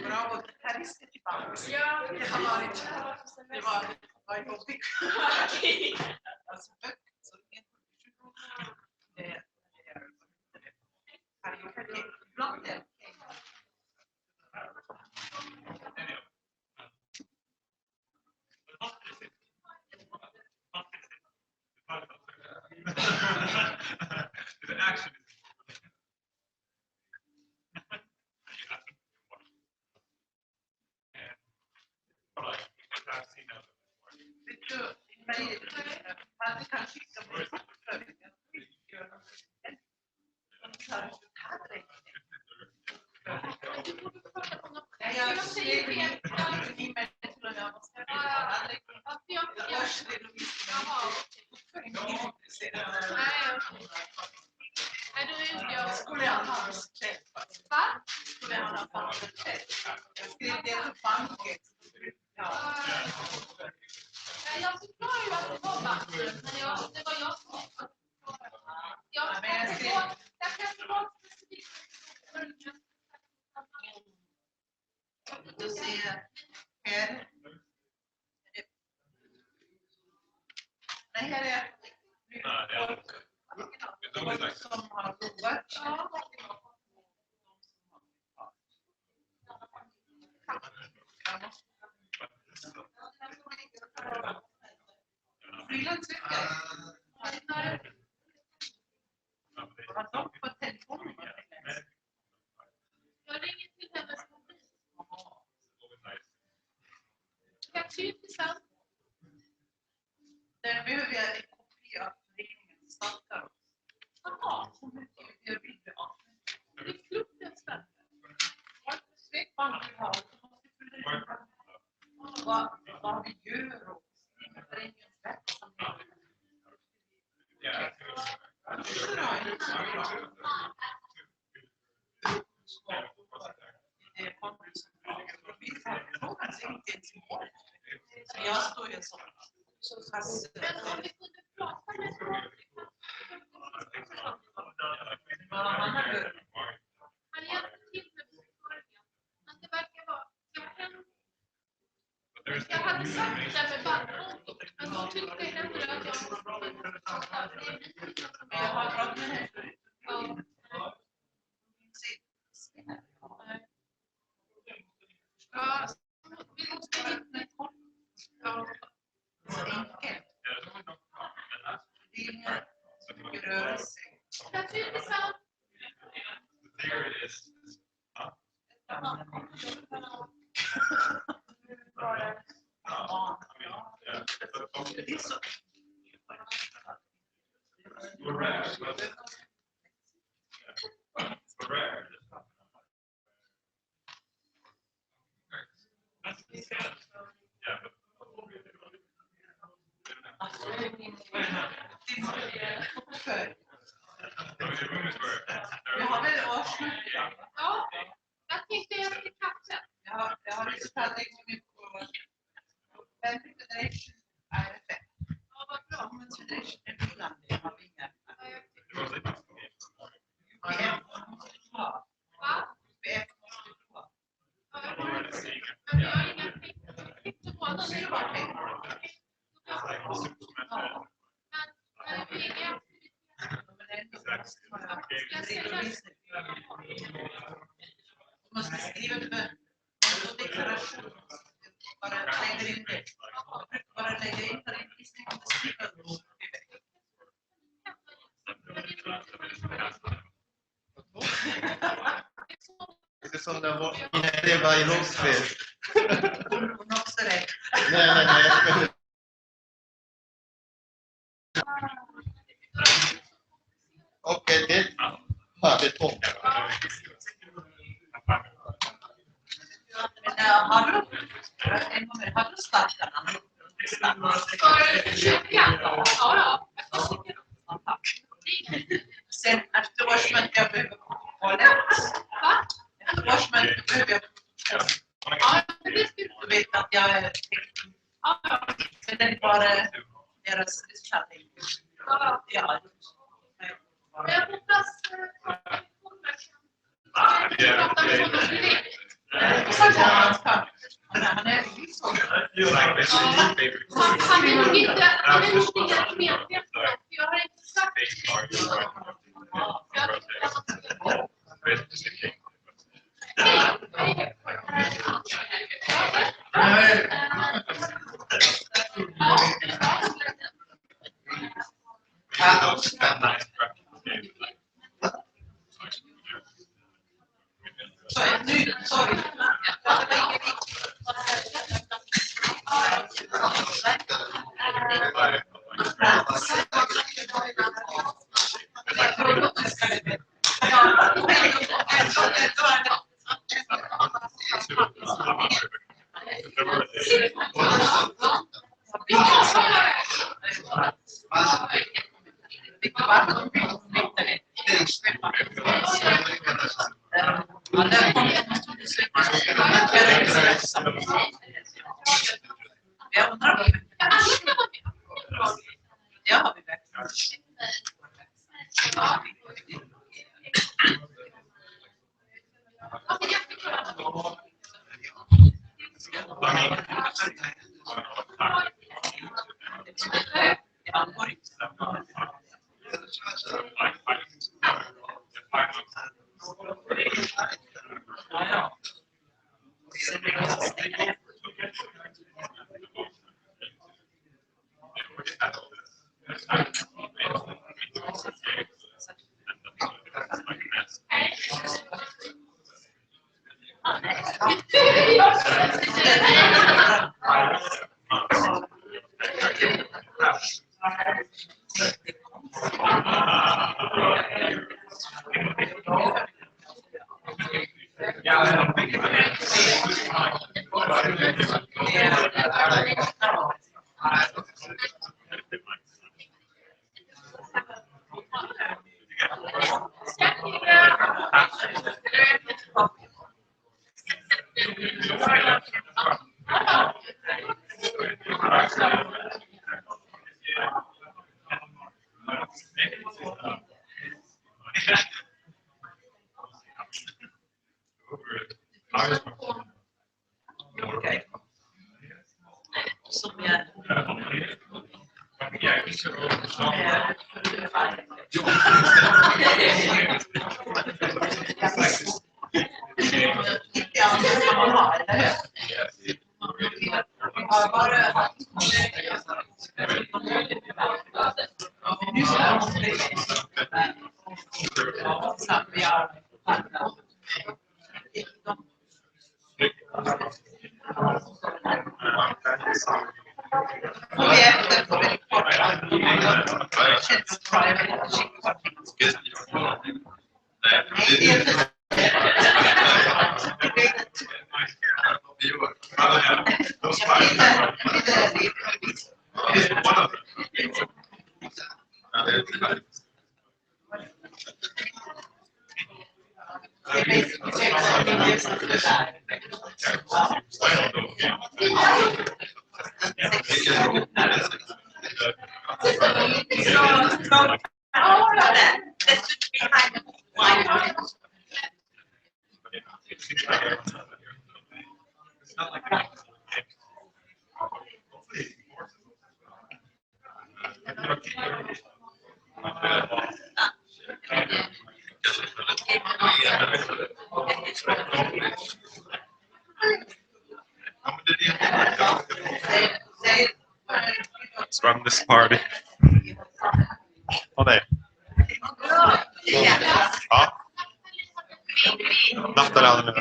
Bravo, här visste tillbaka. Ja, det har varit. Det var jobbigt. Alltså böcker så det är ibland det. Action. Man kan skicka på Jag förklarar ju att det var vatten, men det var jag som jag kan inte vara specifikt. Du ser här. Det här är folk som har provat. Frilansveckan. Har de på telefonen? Jag ringer till hennes mobil. Jag tycker sant. Där behöver jag en kopia av föreningen startar. Jaha. Jag vill ha. Det är fruktansvärt. Svekbank vill ha. Vad vi gör och föreningens verksamhet. Jag står ju så fast. Men om vi kunde prata med Vad han har gjort. han hjälpte till med besparingen. Men det verkar vara... Jag hade sagt det med bankkontot, men då tyckte jag ändå att jag måste prata. Men jag har pratat med henne förut. Ja, vi måste hitta ett håll. Ja. Så enkelt. Det är inga mycket rörelse. Jag tycker sant. Det är så. Jag har väl avslutat. Ja, jag tänkte efter katten. Jag har lyssnat länge på Family Federation AFF. Ja, vad bra. Women's Federation i Finland. Det har vi inga. UPF måste du ha. Va? UPF måste du ha. Men vi har inga kryptovalutor. Du har pengar. Men vi är inga Du måste skriva det på deklaration. Bara lägger in det. Bara lägger in redovisning och skriva Det är som det var det var i rollspel. hon också rätt. Nej. Okej, det har betong. Men har du startat den? för kyrkan. Ja. Sen efter årsmötet jag behöver hålla Ja. Men jag hoppas Han är liksom. han är nog inte medveten. Jag har inte sagt Sorry. Ja, vi vet. Let's run this party. Nej. Ja. Nattaraden.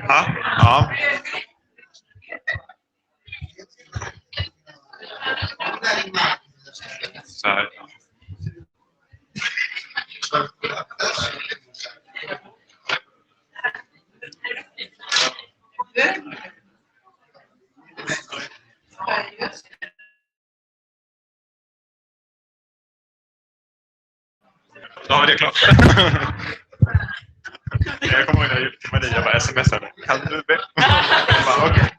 Ja. Ja. Så här. Då har vi det klart. Jag kommer ihåg när jag gick till Maria och bara smsade. Kan du be? Okej.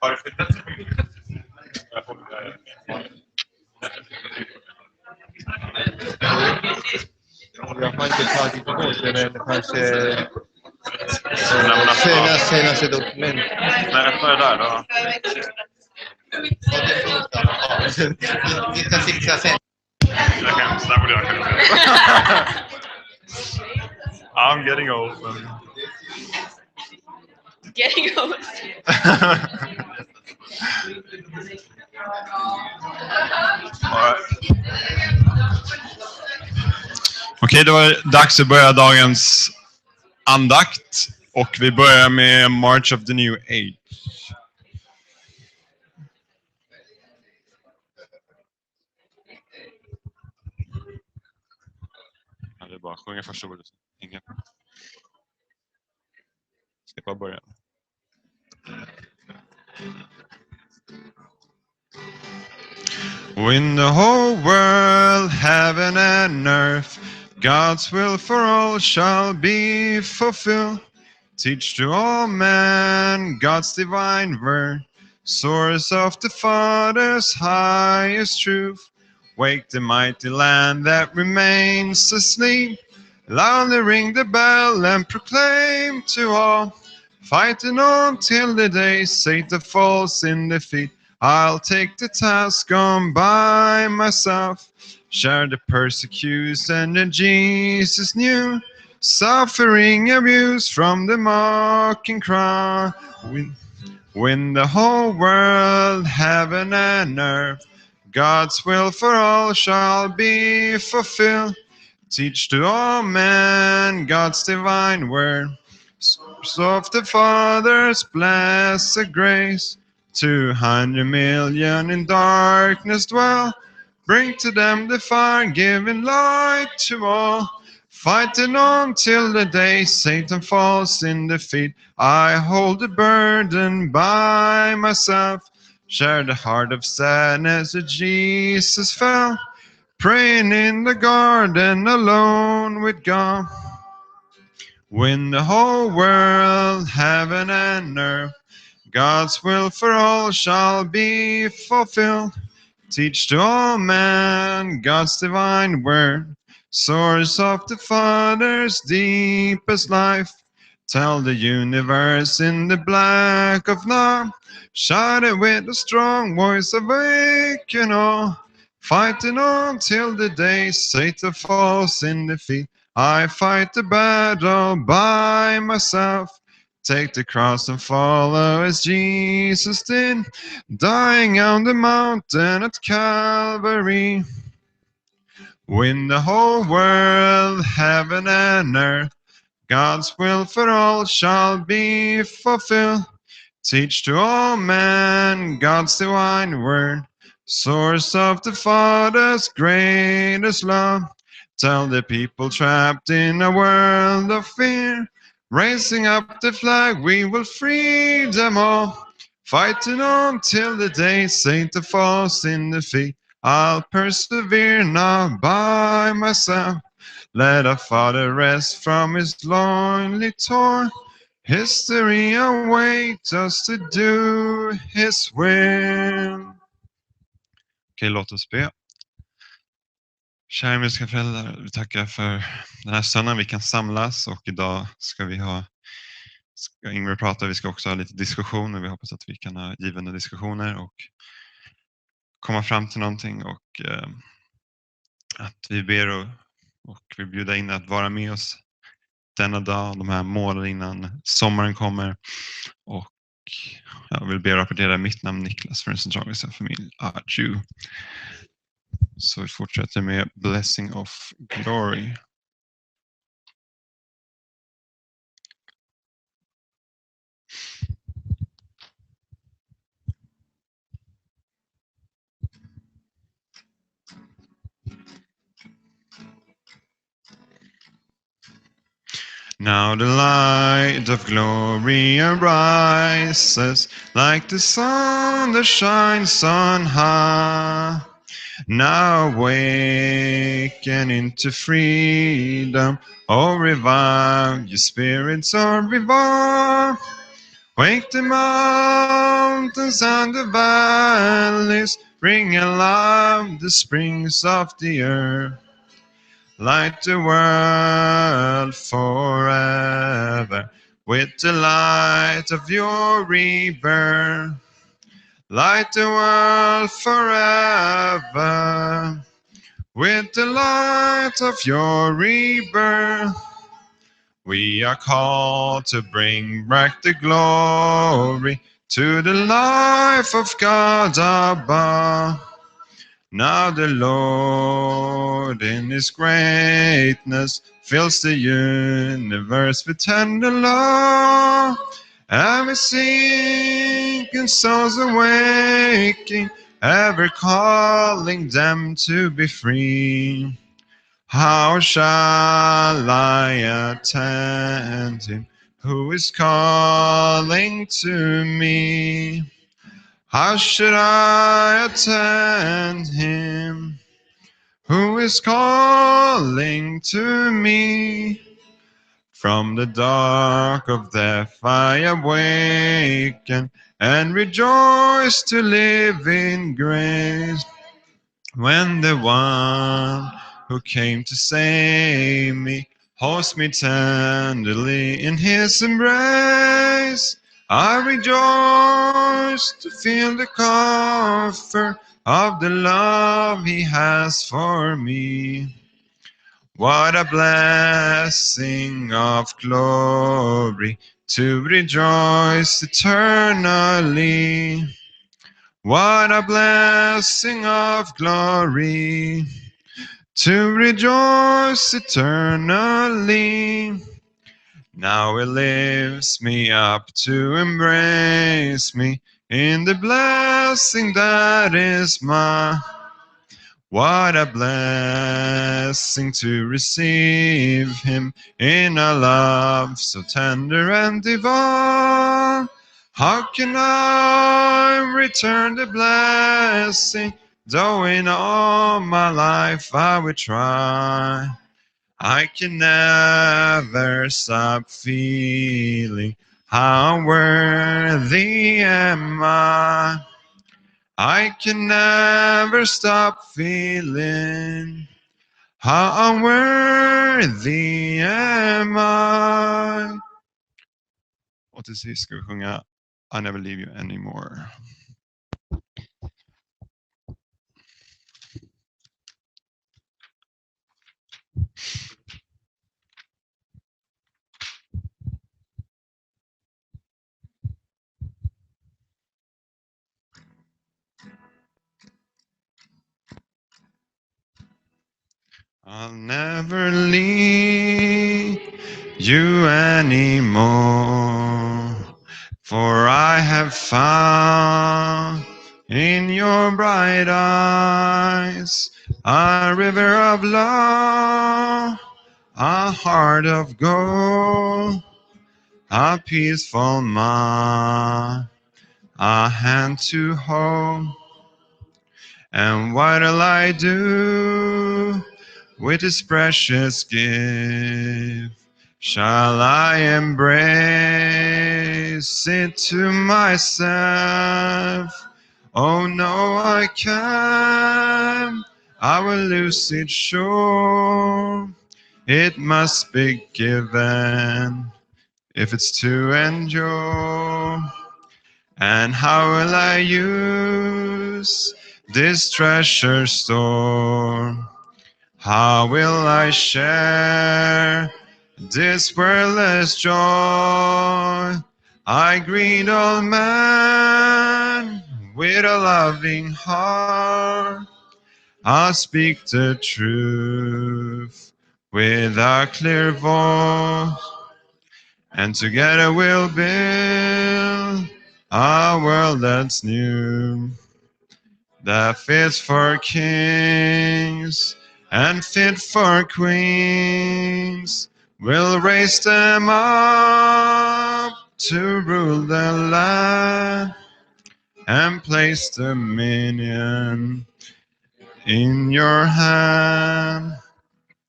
Har du flyttat? Jag har inte tagit emot den eller kanske men alltså- senaste dokument. Nej, öppna det där då. Vi ska fixa sen. Jag kan, så där borde jag kunna göra. I'm getting old. Getting old. Okej, då var det dags att börja dagens andakt. Och vi börjar med March of the New Age. Ja, det är bara att sjunga första ordet. Inga. Ska bara börja. When the whole world, heaven and earth, God's will for all shall be fulfilled. Teach to all men God's divine word, source of the Father's highest truth. Wake the mighty land that remains asleep. Loudly ring the bell and proclaim to all, fighting on till the day Satan falls in defeat. I'll take the task on by myself, share the persecution that Jesus knew, suffering abuse from the mocking crowd. When the whole world, heaven and earth, God's will for all shall be fulfilled. Teach to all men God's divine word, source of the Father's blessed grace. 200 million in darkness dwell. Bring to them the fire, giving light to all. Fighting on till the day Satan falls in defeat. I hold the burden by myself. Share the heart of sadness that Jesus felt. Praying in the garden alone with God. When the whole world, heaven and earth, God's will for all shall be fulfilled. Teach to all men God's divine word, source of the Father's deepest life. Tell the universe in the black of night, shout it with a strong voice, awaken all. Fighting on till the day Satan falls in defeat. I fight the battle by myself. Take the cross and follow as Jesus did, dying on the mountain at Calvary. When the whole world, heaven and earth, God's will for all shall be fulfilled. Teach to all men God's divine word, source of the Father's greatest love. Tell the people trapped in a world of fear, raising up the flag, we will free them all. Fighting on till the day Satan falls in defeat. I'll persevere now by myself. Let our Father rest from his lonely toil. History awaits us to do his will. Okej, låt oss be. Kära himmelska föräldrar, vi tackar för den här söndagen vi kan samlas, och idag ska Ingvar prata, vi ska också ha lite diskussioner. Vi hoppas att vi kan ha givande diskussioner och komma fram till någonting, och att vi ber och vi bjuder in att vara med oss denna dag, de här målen innan sommaren kommer, och jag vill be rapportera mitt namn Niklas för den centralvisa familj Arju. Så vi fortsätter med Blessing of Glory. Now the light of glory arises like the sun that shines on high. Now awaken into freedom, oh revive your spirits, oh revive. Wake the mountains and the valleys, bring alive the springs of the earth. Light the world forever with the light of your rebirth. Light the world forever with the light of your rebirth. We are called to bring back the glory to the life of God above. Now the Lord in His greatness fills the universe with tender love. Every sinking soul's awaking, ever calling them to be free. How shall I attend Him who is calling to me? How should I attend Him who is calling to me? From the dark of death I awaken and rejoice to live in grace. When the one who came to save me holds me tenderly in His embrace, I rejoice to feel the comfort of the love He has for me. What a blessing of glory to rejoice eternally. What a blessing of glory to rejoice eternally. Now it lifts me up to embrace me in the blessing that is mine. What a blessing to receive Him in a love so tender and divine. How can I return the blessing, though in all my life I would try? I can never stop feeling how worthy am I. I can never stop feeling how unworthy am I. Och till sist ska vi sjunga I never leave you anymore. I'll never leave you anymore, for I have found in your bright eyes a river of love, a heart of gold, a peaceful mind, a hand to hold. And what'll I do with this precious gift? Shall I embrace it to myself? Oh no, I can't. I will lose it sure. It must be given if it's to endure. And how will I use this treasure store? How will I share this worldless joy? I greet all men with a loving heart. I speak the truth with a clear voice, and together we'll build a world that's new, that fits for kings and fit for queens. We'll raise them up to rule the land and place dominion in your hand.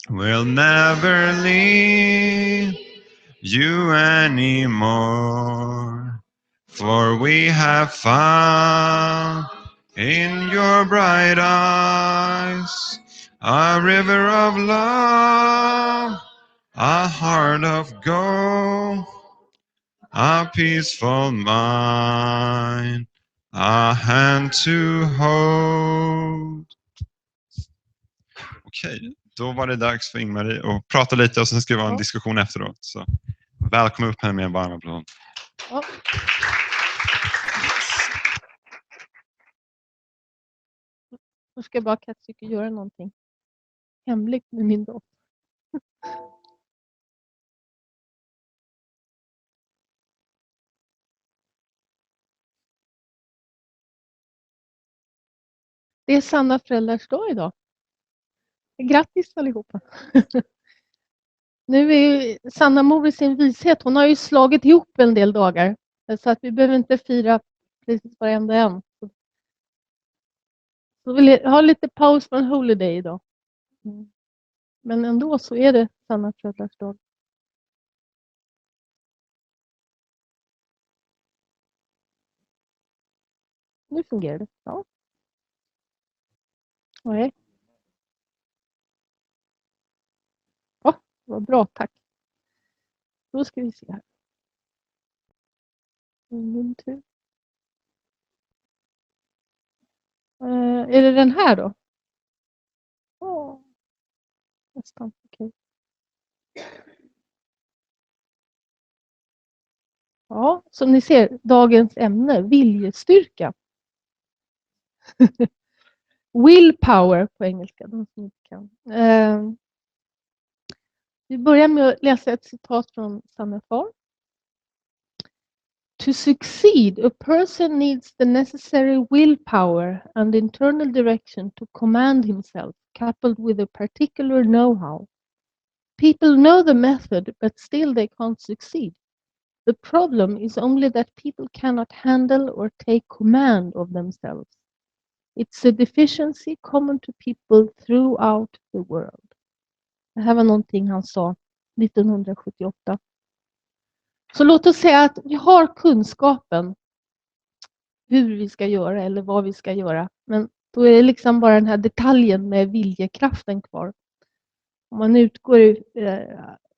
We'll never leave you anymore, for we have found in your bright eyes a river of love, a heart of gold, a peaceful mind, a hand to hold. Okej, då var det dags för Ingmarie att prata lite och sen ska det vara en diskussion efteråt. Så välkommen upp här med en varm applåd. Ja. Nu ska jag bara Katsuki göra någonting hemligt med min dotter. Det är Sanna föräldrars dag idag. Grattis allihopa. Nu är ju Sanna mor i sin vishet. Hon har ju slagit ihop en del dagar. Så att vi behöver inte fira precis varenda en. Så vill jag ha lite paus från holiday idag. Men ändå så är det Sanna föräldrars dag. Nu fungerar det. Ja. Nej. Ja, vad bra, tack. Då ska vi se här. Min tur. Är det den här då? Nästan okej. Ja, som ni ser, dagens ämne, viljestyrka. Willpower på engelska, de som inte kan. Vi börjar med att läsa ett citat från Sanna far. To succeed, a person needs the necessary willpower and internal direction to command himself, coupled with a particular know-how. People know the method, but still they can't succeed. The problem is only that people cannot handle or take command of themselves. It's a deficiency common to people throughout the world. Det här var någonting han sa 1978. Så låt oss säga att vi har kunskapen hur vi ska göra eller vad vi ska göra. Men då är det liksom bara den här detaljen med viljekraften kvar. Om man utgår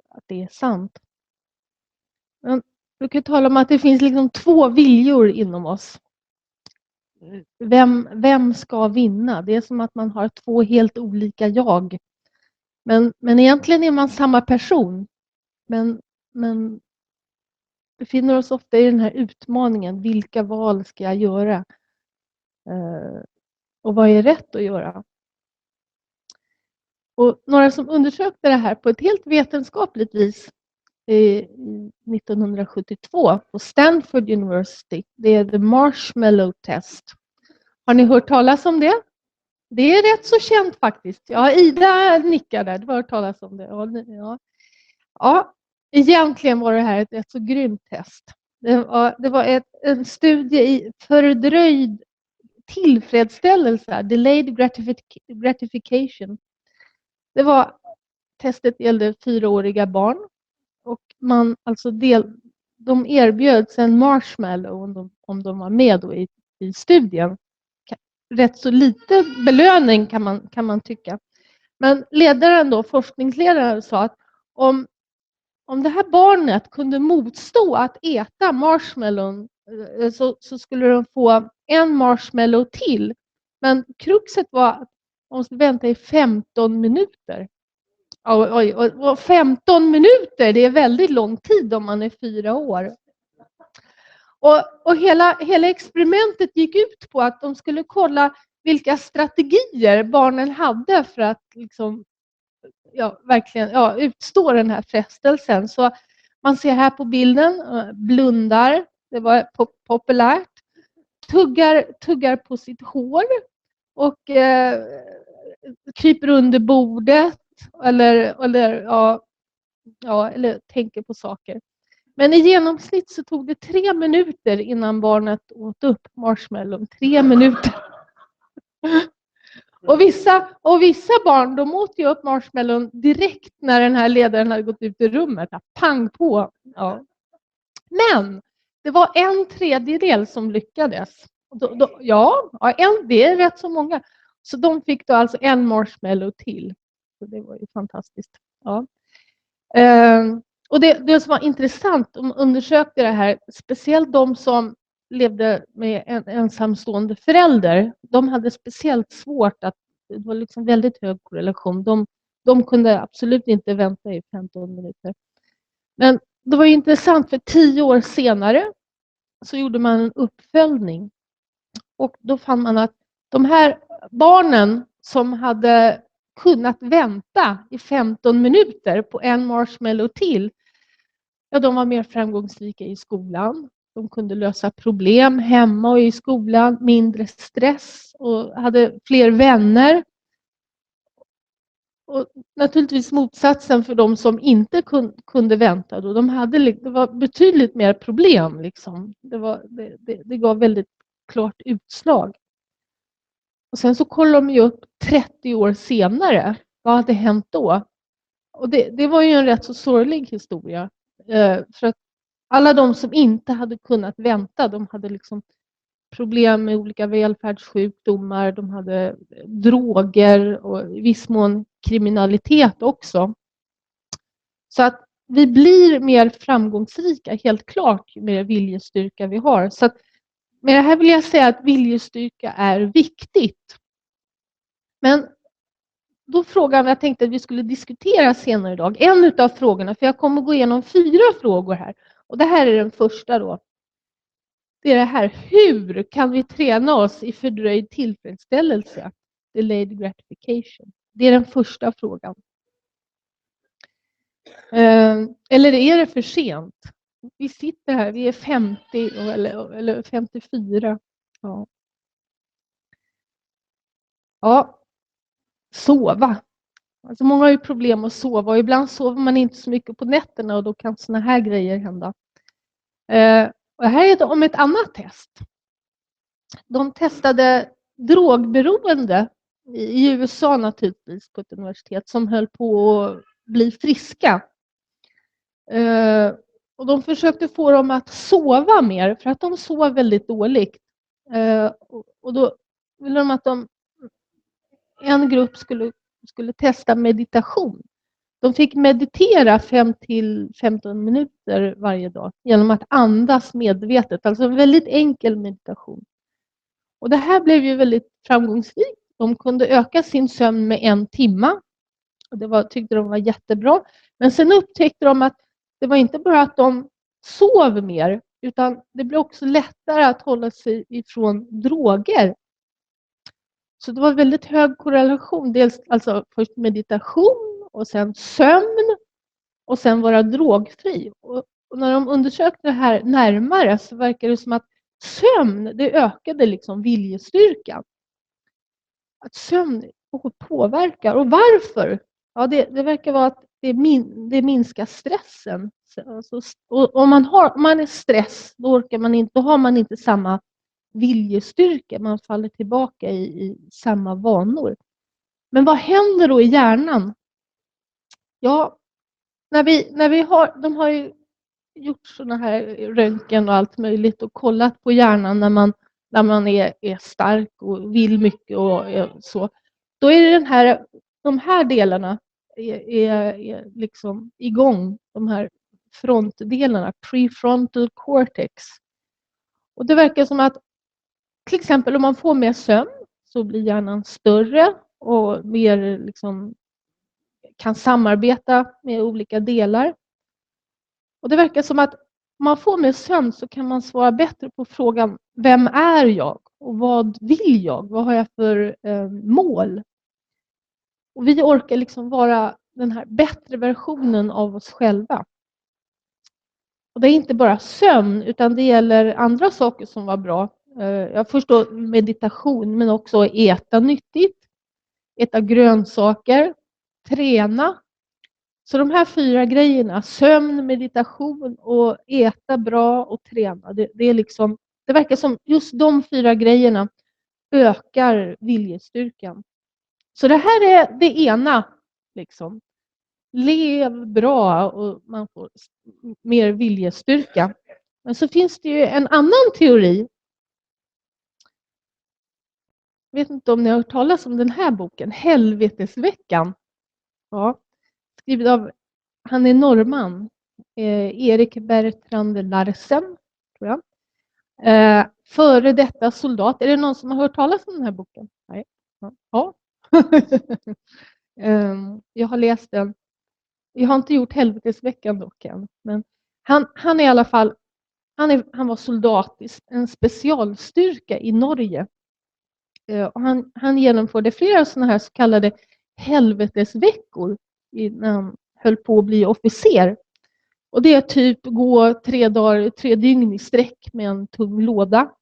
att det är sant. Men vi kan tala om att det finns liksom två viljor inom oss. Vem ska vinna? Det är som att man har två helt olika jag. Men egentligen är man samma person. Men befinner oss ofta i den här utmaningen. Vilka val ska jag göra? Och vad är rätt att göra? Och några som undersökte det här på ett helt vetenskapligt vis 1972 på Stanford University. Det är the marshmallow test. Har ni hört talas om det? Det är rätt så känt faktiskt. Ja, Ida nickar där. Du har hört talas om det. Ja, egentligen var det här ett rätt så grymt test. Det var en studie i fördröjd tillfredsställelse, delayed gratification. Testet gällde 4-åriga barn och de erbjöds en marshmallow om de var med då i studien. Rätt så lite belöning kan man tycka. Men ledaren då, forskningsledaren, sa att om det här barnet kunde motstå att äta marshmallow så skulle de få en marshmallow till. Men kruxet var att de måste vänta i 15 minuter. Och 15 minuter, det är väldigt lång tid om man är 4 år. Och hela experimentet gick ut på att de skulle kolla vilka strategier barnen hade för att liksom, verkligen utstå den här frestelsen. Så man ser här på bilden, blundar, det var populärt, tuggar på sitt hår och kryper under bordet eller tänker på saker. Men i genomsnitt så tog det 3 minuter innan barnet åt upp marshmallow. 3 minuter. Och vissa barn, de åt ju upp marshmallow direkt när den här ledaren hade gått ut i rummet. Pang på. Ja. Men det var 1/3 som lyckades. Det är rätt så många. Så de fick då alltså en marshmallow till. Så det var ju fantastiskt. Ja. Och det som var intressant, de undersökte det här, speciellt de som levde med en ensamstående förälder, de hade speciellt svårt att, det var liksom väldigt hög korrelation. De kunde absolut inte vänta i 15 minuter. Men det var intressant, för 10 år senare så gjorde man en uppföljning. Och då fann man att de här barnen som hade kunnat vänta i 15 minuter på en marshmallow till, de var mer framgångsrika i skolan. De kunde lösa problem hemma och i skolan, mindre stress och hade fler vänner. Och naturligtvis motsatsen för de som inte kunde vänta. Då. Det var betydligt mer problem. Liksom. Det gav väldigt klart utslag. Och sen så kollade de ju upp 30 år senare. Vad hade hänt då? Och det var ju en rätt så sorglig historia. För att alla de som inte hade kunnat vänta, de hade liksom problem med olika välfärdssjukdomar, de hade droger och i viss mån kriminalitet också. Så att vi blir mer framgångsrika, helt klart, ju mer viljestyrka vi har. Så att med det här vill jag säga att viljestyrka är viktigt. Men då frågan jag tänkte att vi skulle diskutera senare idag, en av frågorna, för jag kommer gå igenom 4 frågor här. Och det här är den första då. Det är det här, hur kan vi träna oss i fördröjd tillfredsställelse? Delayed gratification. Det är den första frågan. Eller är det för sent? Vi sitter här, vi är 50 eller 54. Ja, sova. Alltså många har ju problem att sova och ibland sover man inte så mycket på nätterna och då kan såna här grejer hända. Och här är det om ett annat test. De testade drogberoende i USA naturligtvis på ett universitet som höll på att bli friska. Och de försökte få dem att sova mer för att de sov väldigt dåligt. Och då ville de att en grupp skulle testa meditation. De fick meditera 5 till 15 minuter varje dag genom att andas medvetet. Alltså en väldigt enkel meditation. Och det här blev ju väldigt framgångsrikt. De kunde öka sin sömn med 1 timme. Och tyckte de var jättebra. Men sen upptäckte de att det var inte bara att de sov mer, utan det blev också lättare att hålla sig ifrån droger. Så det var väldigt hög korrelation. Dels alltså först meditation och sen sömn och sen vara drogfri. Och när de undersökte det här närmare så verkar det som att sömn, det ökade liksom viljestyrkan. Att sömn påverkar. Och varför? Ja, det verkar vara att det minskar stressen. Alltså, om man är stress, då har man inte samma viljestyrka. Man faller tillbaka i samma vanor. Men vad händer då i hjärnan? Ja, de har ju gjort såna här röntgen och allt möjligt och kollat på hjärnan när man är stark och vill mycket och så. Då är det de här delarna är liksom igång, de här frontdelarna, prefrontal cortex. Och det verkar som att till exempel om man får mer sömn så blir hjärnan större och mer liksom kan samarbeta med olika delar. Och det verkar som att man får med sömn så kan man svara bättre på frågan, vem är jag? Och vad vill jag? Vad har jag för mål? Och vi orkar liksom vara den här bättre versionen av oss själva. Och det är inte bara sömn, utan det gäller andra saker som var bra. Jag förstår meditation, men också äta nyttigt, äta grönsaker, träna. Så de här 4 grejerna, sömn, meditation och äta bra och träna, det är liksom, det verkar som just de 4 grejerna ökar viljestyrkan. Så det här är det ena, liksom. Lev bra och man får mer viljestyrka. Men så finns det ju en annan teori. Jag vet inte om ni har hört talas om den här boken, Helvetesveckan. Ja, skriven av, han är norrman, Erik Bertrand Larsen, tror jag. Före detta soldat. Är det någon som har hört talas om den här boken? Nej. Ja. Jag har läst den. Jag har inte gjort Helvetesveckan dock än. Men han är i alla fall, han var soldat i en specialstyrka i Norge. Och han genomförde flera sådana här så kallade helvetesveckor när han höll på att bli officer. Och det är typ gå 3 dygn i sträck med en tung låda.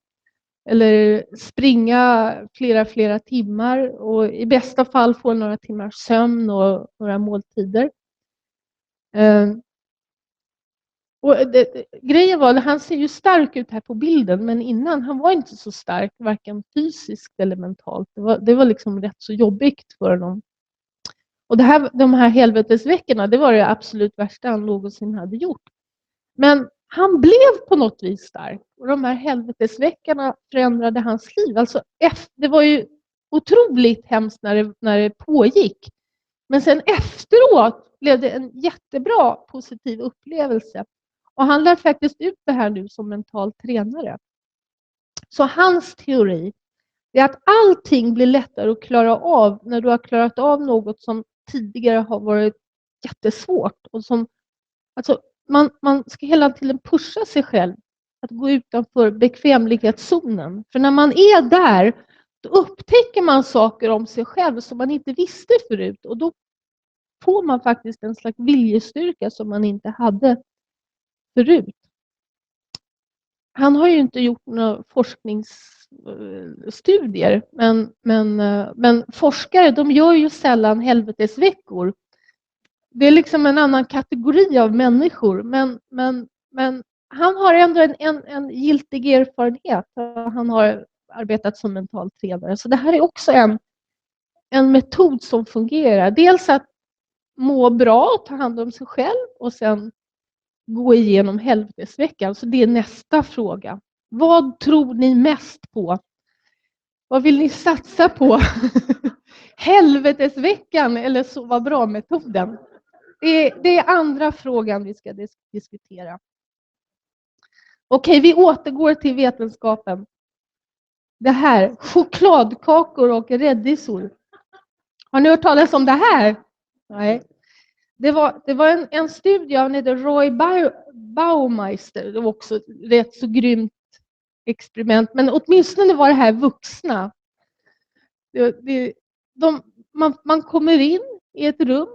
Eller springa flera timmar och i bästa fall få några timmars sömn och några måltider. Och grejen var att han ser ju stark ut här på bilden, men innan han var inte så stark, varken fysiskt eller mentalt. Det var liksom rätt så jobbigt för honom. Och de här helvetesveckorna, det var det absolut värsta han någonsin hade gjort. Men han blev på något vis stark. Och de här helvetesveckorna förändrade hans liv. Alltså, det var ju otroligt hemskt när det pågick. Men sen efteråt blev det en jättebra positiv upplevelse. Och han lär faktiskt ut det här nu som mental tränare. Så hans teori är att allting blir lättare att klara av när du har klarat av något som tidigare har varit jättesvårt. Och som, alltså, man ska hela tiden pusha sig själv att gå utanför bekvämlighetszonen. För när man är där, då upptäcker man saker om sig själv som man inte visste förut. Och då får man faktiskt en slags viljestyrka som man inte hade förut. Han har ju inte gjort några forskningsstudier, men forskare, de gör ju sällan helvetesveckor. Det är liksom en annan kategori av människor, men han har ändå en giltig erfarenhet. Han har arbetat som mental tränare. Så det här är också en metod som fungerar. Dels att må bra och ta hand om sig själv och sen gå igenom helvetesveckan. Så det är nästa fråga. Vad tror ni mest på? Vad vill ni satsa på? Helvetesveckan eller sova bra-metoden? Det är andra frågan vi ska diskutera. Okej, vi återgår till vetenskapen. Det här, chokladkakor och räddisor. Har ni hört talas om det här? Nej. Det var en studie av Roy Baumeister. Det var också rätt så grymt experiment. Men åtminstone var det här vuxna. Man kommer in i ett rum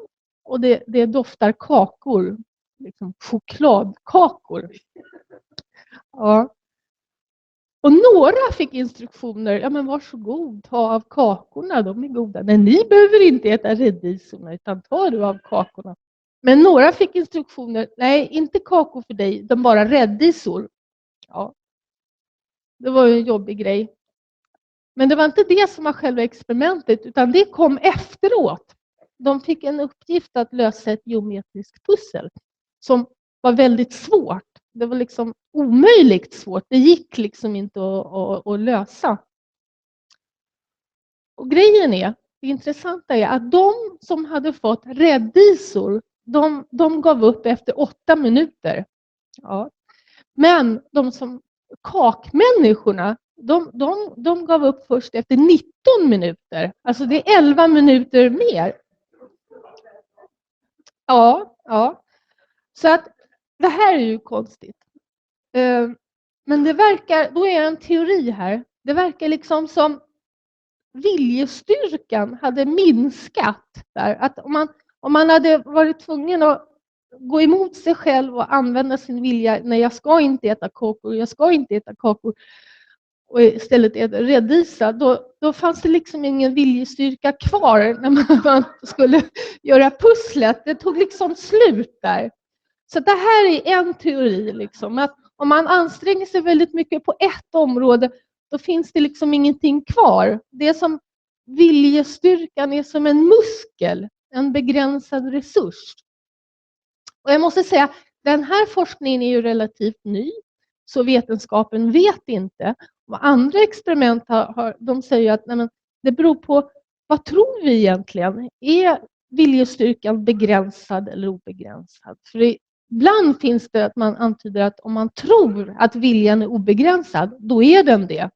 och det doftar kakor. Liksom chokladkakor. Ja. Och några fick instruktioner. Ja, men varsågod, ta av kakorna, de är goda. Men ni behöver inte äta räddisorna, utan ta du av kakorna. Men några fick instruktioner. Nej, inte kakor för dig, de bara räddisor. Ja. Det var ju en jobbig grej. Men det var inte det som var själva experimentet, utan det kom efteråt. De fick en uppgift att lösa ett geometriskt pussel som var väldigt svårt. Det var liksom omöjligt svårt. Det gick liksom inte att lösa. Och grejen är, det intressanta är att de som hade fått räddisor, de gav upp efter 8 minuter. Ja. Men kakmänniskorna, de gav upp först efter 19 minuter. Alltså det är 11 minuter mer. Ja. Så att det här är ju konstigt. Men det verkar, då är en teori här, det verkar liksom som viljestyrkan hade minskat där. Att om man hade varit tvungen att gå emot sig själv och använda sin vilja, nej jag ska inte äta kakor, jag ska inte äta kakor, och istället äta rädisa, då fanns det liksom ingen viljestyrka kvar när man skulle göra pusslet. Det tog liksom slut där. Så det här är en teori, liksom, att om man anstränger sig väldigt mycket på ett område, då finns det liksom ingenting kvar. Det är som viljestyrkan är som en muskel, en begränsad resurs. Och jag måste säga, den här forskningen är ju relativt ny, så vetenskapen vet inte. Och andra experiment de säger att nej, det beror på vad tror vi egentligen? Är viljestyrkan begränsad eller obegränsad? För ibland finns det att man antyder att om man tror att viljan är obegränsad, då är den det.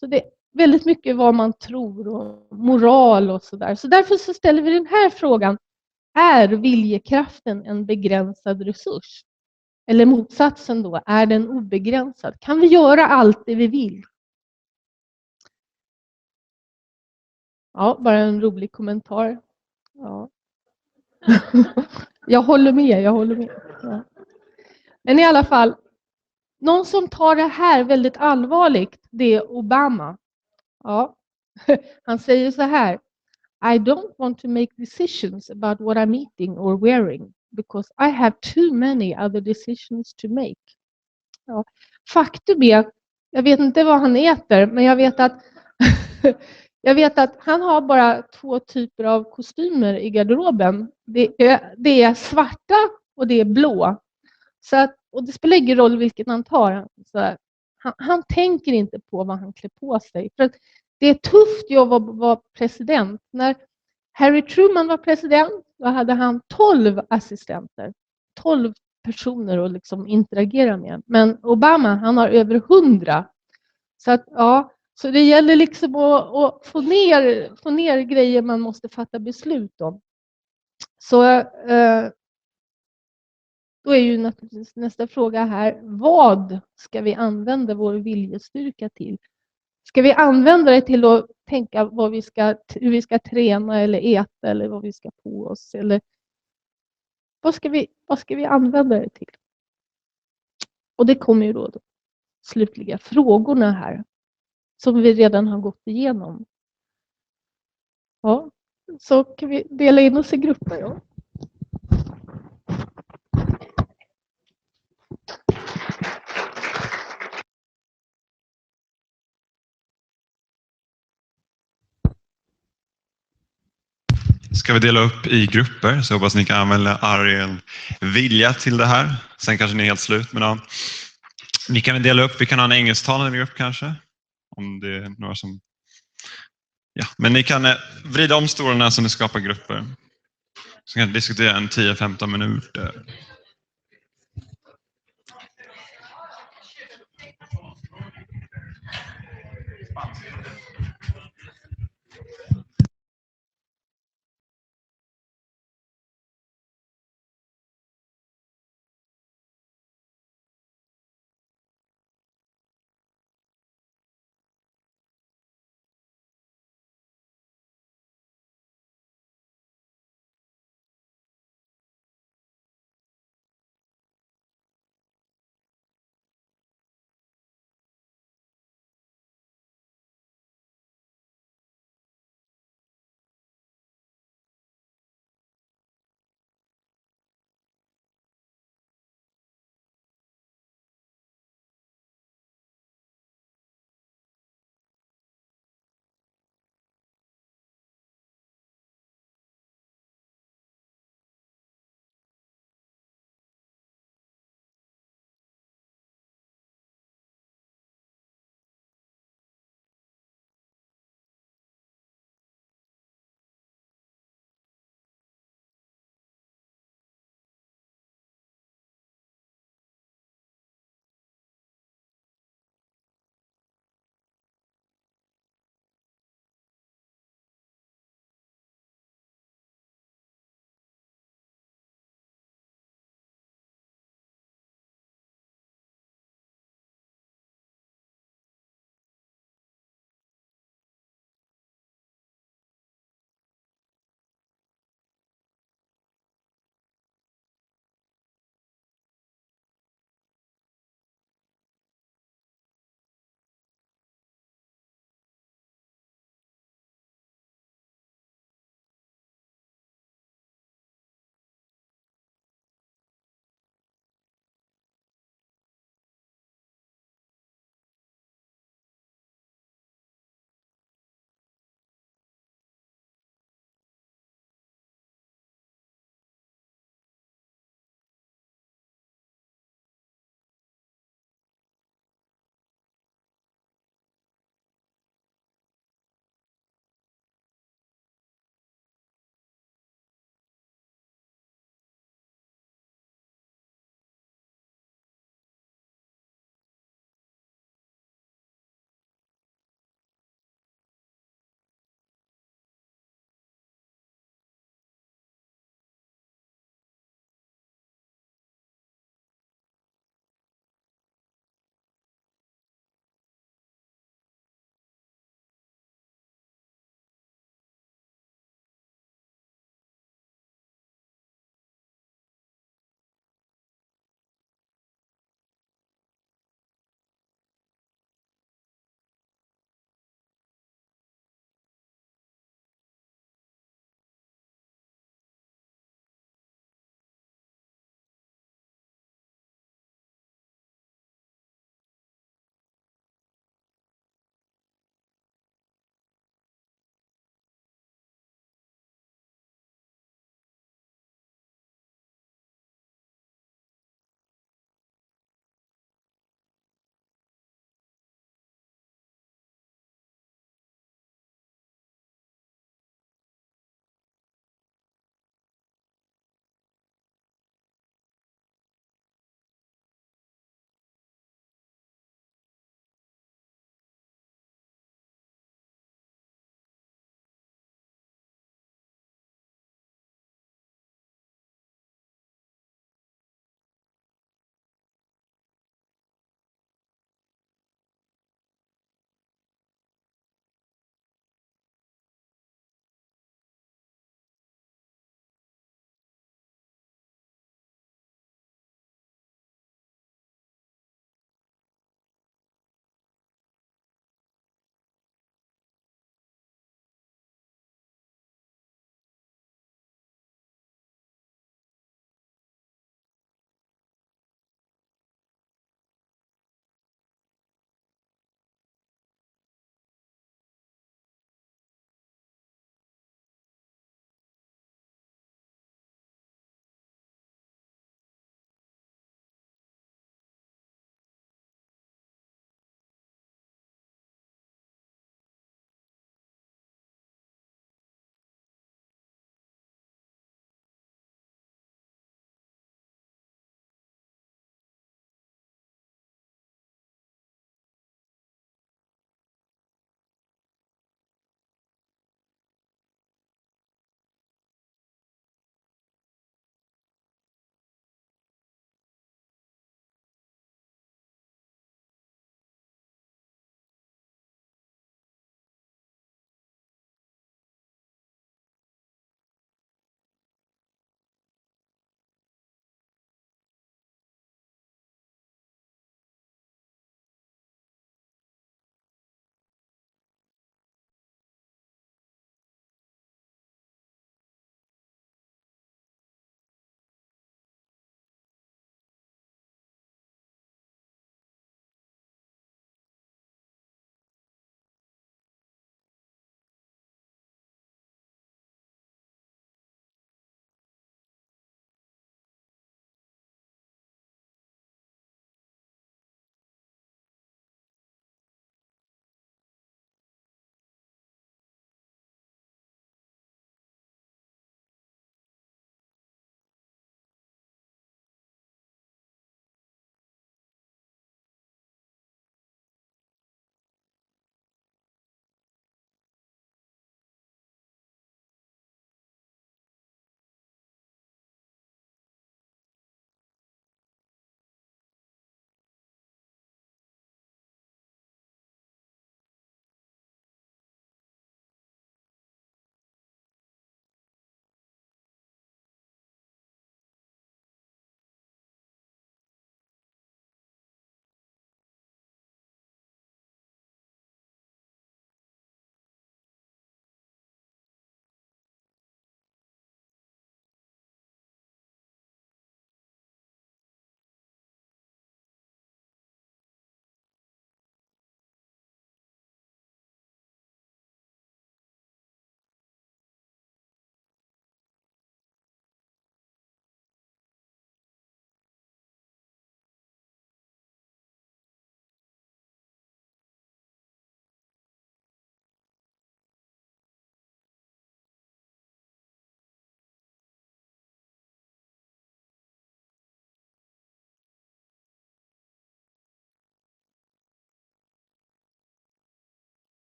Så det är väldigt mycket vad man tror och moral och sådär. Så därför så ställer vi den här frågan. Är viljekraften en begränsad resurs? Eller motsatsen då, är den obegränsad? Kan vi göra allt det vi vill? Ja, bara en rolig kommentar. Ja. Jag håller med. Ja. Men i alla fall, någon som tar det här väldigt allvarligt, det är Obama. Ja. Han säger så här: I don't want to make decisions about what I'm eating or wearing because I have too many other decisions to make. Ja. Faktum är, jag vet inte vad han äter, men jag vet att han har bara 2 typer av kostymer i garderoben. Det är svarta och det är blå. Så att, och det spelar ingen roll vilken han tar. Så han tänker inte på vad han klär på sig. För att det är tufft jobb att vara president. När Harry Truman var president, då hade han 12 assistenter. 12 personer att liksom interagera med. Men Obama, han har över 100. Så att, ja, så det gäller liksom att få ner grejer man måste fatta beslut om. Så då är ju naturligtvis nästa fråga här, vad ska vi använda vår viljestyrka till? Ska vi använda det till att tänka hur vi ska träna eller äta eller vad vi ska på oss? Eller vad ska vi använda det till? Och det kommer ju då slutliga frågorna här som vi redan har gått igenom. Ja, så kan vi dela in oss i grupper. Ja. Ska vi dela upp i grupper, så hoppas ni kan använda er vilja till det här. Sen kanske ni är helt slut, men ja. Vi kan dela upp, vi kan ha en engelsktalande grupp kanske. Om det är några som... Ja, men ni kan vrida om stolarna så ni skapar grupper. Så kan vi diskutera en 10-15 minuter.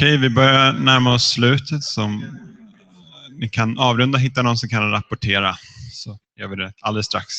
Okej, vi börjar närma oss slutet. Som ni kan avrunda, hitta någon som kan rapportera. Så gör vi det alldeles strax.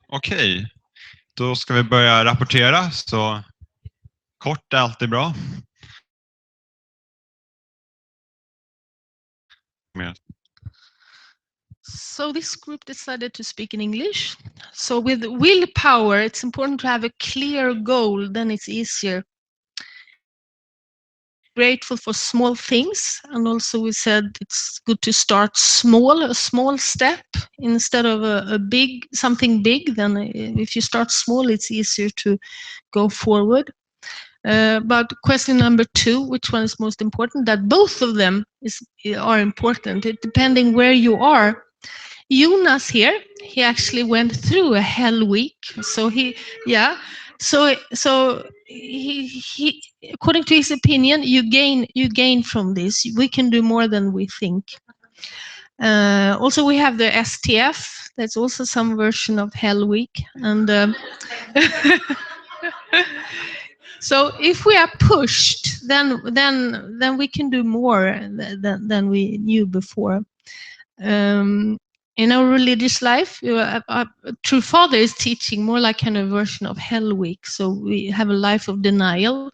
Okej, då ska vi börja rapportera. Så kort är alltid bra. So this group decided to speak in English. So with willpower, it's important to have a clear goal, then it's easier. Grateful for small things, and also we said it's good to start small, a small step instead of a big, something big. Then if you start small, it's easier to go forward. But question number 2, which one is most important? That both of them are important. It depending where you are. Jonas here, he actually went through a hell week. So he according to his opinion, you gain from this. We can do more than we think. Also, we have the STF. That's also some version of hell week. And so if we are pushed, then we can do more than we knew before. In our religious life, True Father is teaching more like kind of version of Hell Week. So we have a life of denial.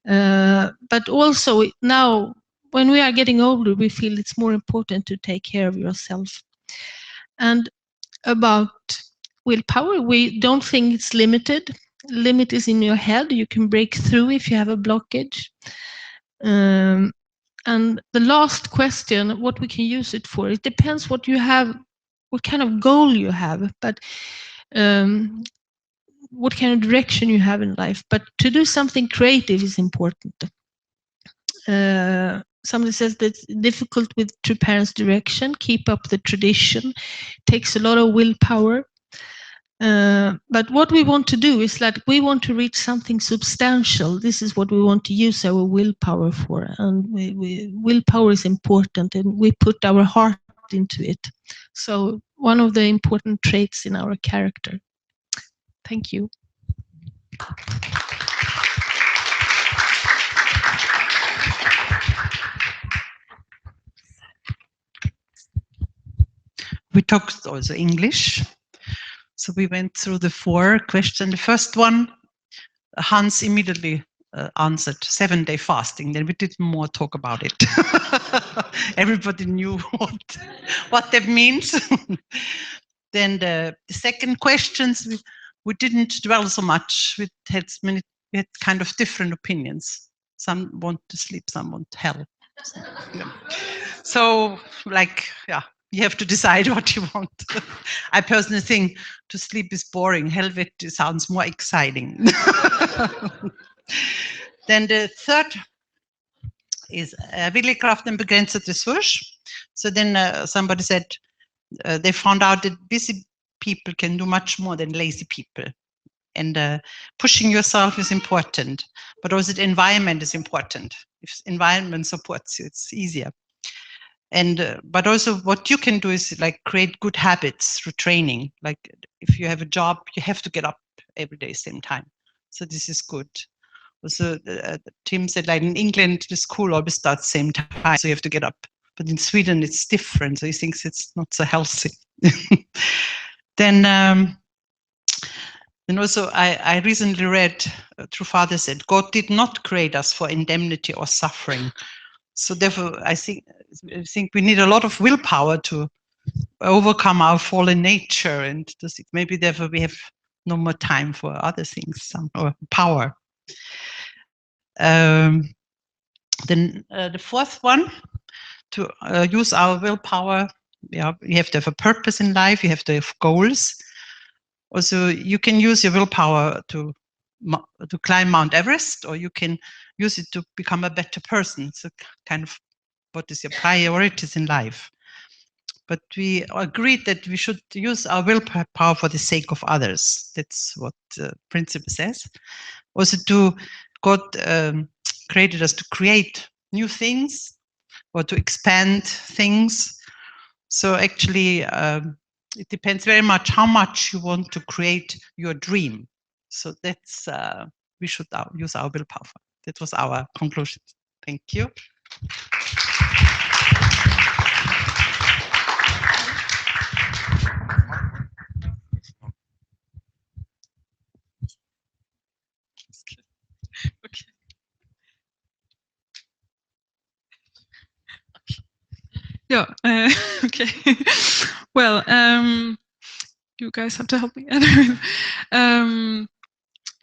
But also now, when we are getting older, we feel it's more important to take care of yourself. And about willpower, we don't think it's limited. Limit is in your head. You can break through if you have a blockage. And the last question, what we can use it for, it depends what you have, what kind of goal you have, but what kind of direction you have in life. But to do something creative is important. Somebody says that it's difficult with True Parents' direction, keep up the tradition, takes a lot of willpower. But what we want to do is that we want to reach something substantial. This is what we want to use our willpower for. And willpower is important, and we put our heart into it. So one of the important traits in our character. Thank you. We talked also English. So we went through the 4 questions. The first one, Hans immediately answered 7-day fasting. Then we didn't more talk about it. Everybody knew what that means. Then the second questions, we didn't dwell so much. We had kind of different opinions. Some want to sleep, some want hell. So like, yeah. You have to decide what you want. I personally think to sleep is boring. Helvete sounds more exciting. Then the third is Viljekraft and begränsad resurs. So then somebody said they found out that busy people can do much more than lazy people. And pushing yourself is important, but also the environment is important. If environment supports you, it's easier. And but also what you can do is like create good habits through training. Like if you have a job, you have to get up every day same time. So this is good. Also, Tim said like in England, the school always starts same time, so you have to get up. But in Sweden, it's different. So he thinks it's not so healthy. Then also I recently read, True Father said, God did not create us for indemnity or suffering. So therefore, I think we need a lot of willpower to overcome our fallen nature, and maybe therefore we have no more time for other things, or power. Then the fourth one, to use our willpower, you have to have a purpose in life, you have to have goals. Also, you can use your willpower to climb Mount Everest, or you can use it to become a better person. So kind of what is your priorities in life. But we agreed that we should use our willpower for the sake of others. That's what the principle says. Also, God created us to create new things or to expand things. So actually, it depends very much how much you want to create your dream. So that's we should use our willpower. That was our conclusion. Thank you. Okay. Yeah. Okay. Well, you guys have to help me.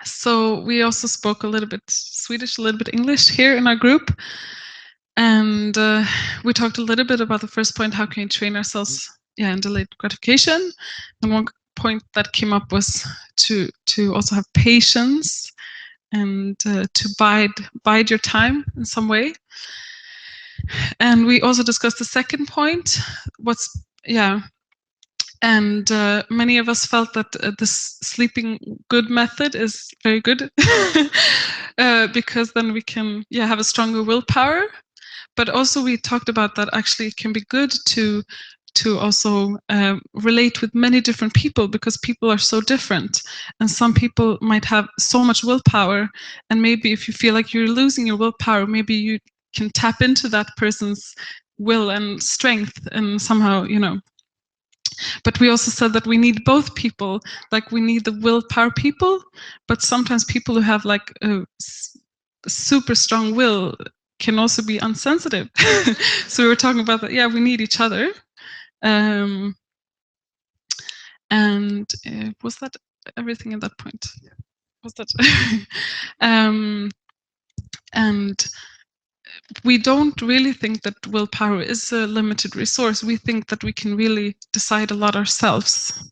So we also spoke a little bit Swedish, a little bit English here in our group, and we talked a little bit about the first point: how can we train ourselves, in delayed gratification? And one point that came up was to also have patience and to bide your time in some way. And we also discussed the second point. And many of us felt that this sleeping good method is very good because then we can have a stronger willpower. But also we talked about that actually it can be good to also relate with many different people, because people are so different, and some people might have so much willpower, and maybe if you feel like you're losing your willpower, maybe you can tap into that person's will and strength and somehow, but we also said that we need both people, like we need the willpower people, but sometimes people who have like a super strong will can also be unsensitive. So we were talking about that. Yeah, we need each other. And was that everything at that point? Yeah. Was that? And we don't really think that willpower is a limited resource. We think that we can really decide a lot ourselves.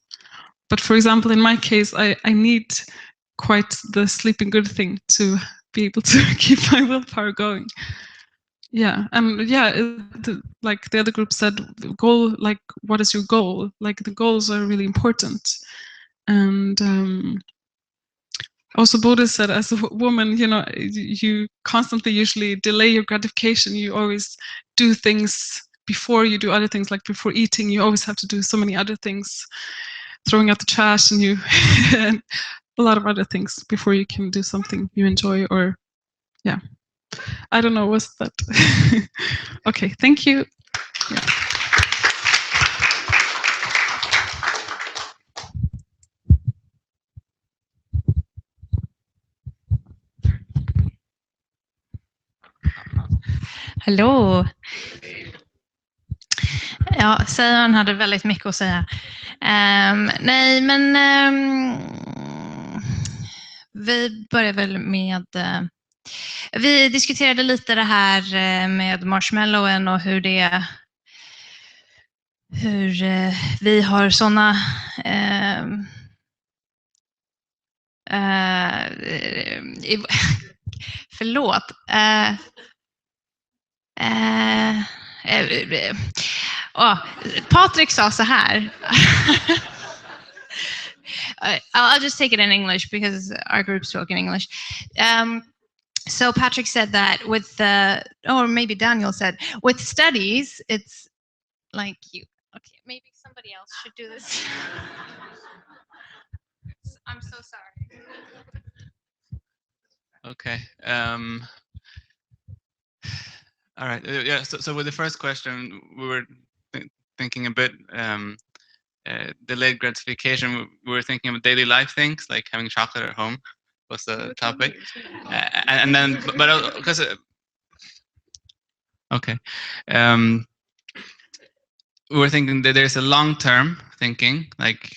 But for example, in my case, I need quite the sleeping good thing to be able to keep my willpower going. Yeah, and like the other group said, the goal, like what is your goal? Like the goals are really important. And also Bodhi said, as a woman, you constantly usually delay your gratification. You always do things before you do other things, like before eating, you always have to do so many other things, throwing out the trash and and a lot of other things before you can do something you enjoy, or I don't know, was that? Okay, thank you. Yeah. Hallå! Ja, Sören hade väldigt mycket att säga. Nej, men vi börjar väl med... vi diskuterade lite det här med marshmallowen och hur vi har såna... förlåt. Patrik sa så här. I'll just take it in English because our group spoke in English. So Patrick said that or maybe Daniel said, with studies, it's like okay, maybe somebody else should do this. I'm so sorry. Okay. All right. Yeah. So with the first question, we were thinking a bit delayed gratification. We were thinking of daily life things like having chocolate at home was the topic, and then but because okay, we're thinking that there's a long-term thinking, like,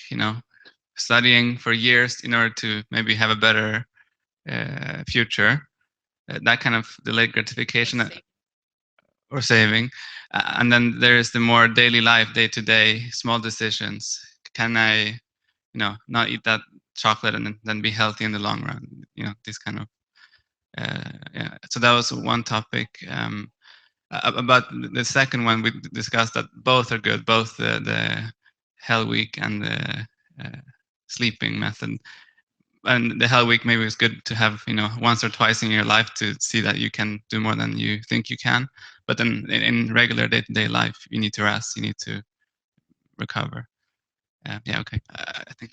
studying for years in order to maybe have a better future. That kind of delayed gratification or saving. And then there's the more daily life, day-to-day, small decisions. Can I, not eat that chocolate and then be healthy in the long run? This kind of, yeah. So that was one topic. About the second one, we discussed that both are good, both the Hell Week and the sleeping method. And the Hell Week maybe is good to have, once or twice in your life to see that you can do more than you think you can. But then in regular day-to-day life, you need to rest, you need to recover. Yeah, okay. I think.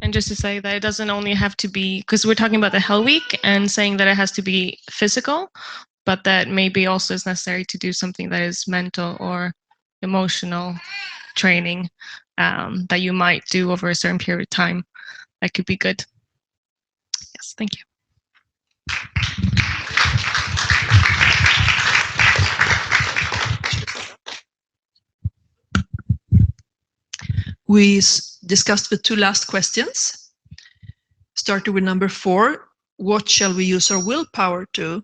And just to say that it doesn't only have to be, because we're talking about the Hell Week and saying that it has to be physical, but that maybe also is necessary to do something that is mental or emotional training that you might do over a certain period of time. That could be good. Yes, thank you. We discussed the two last questions. Started with number 4. What shall we use our willpower to?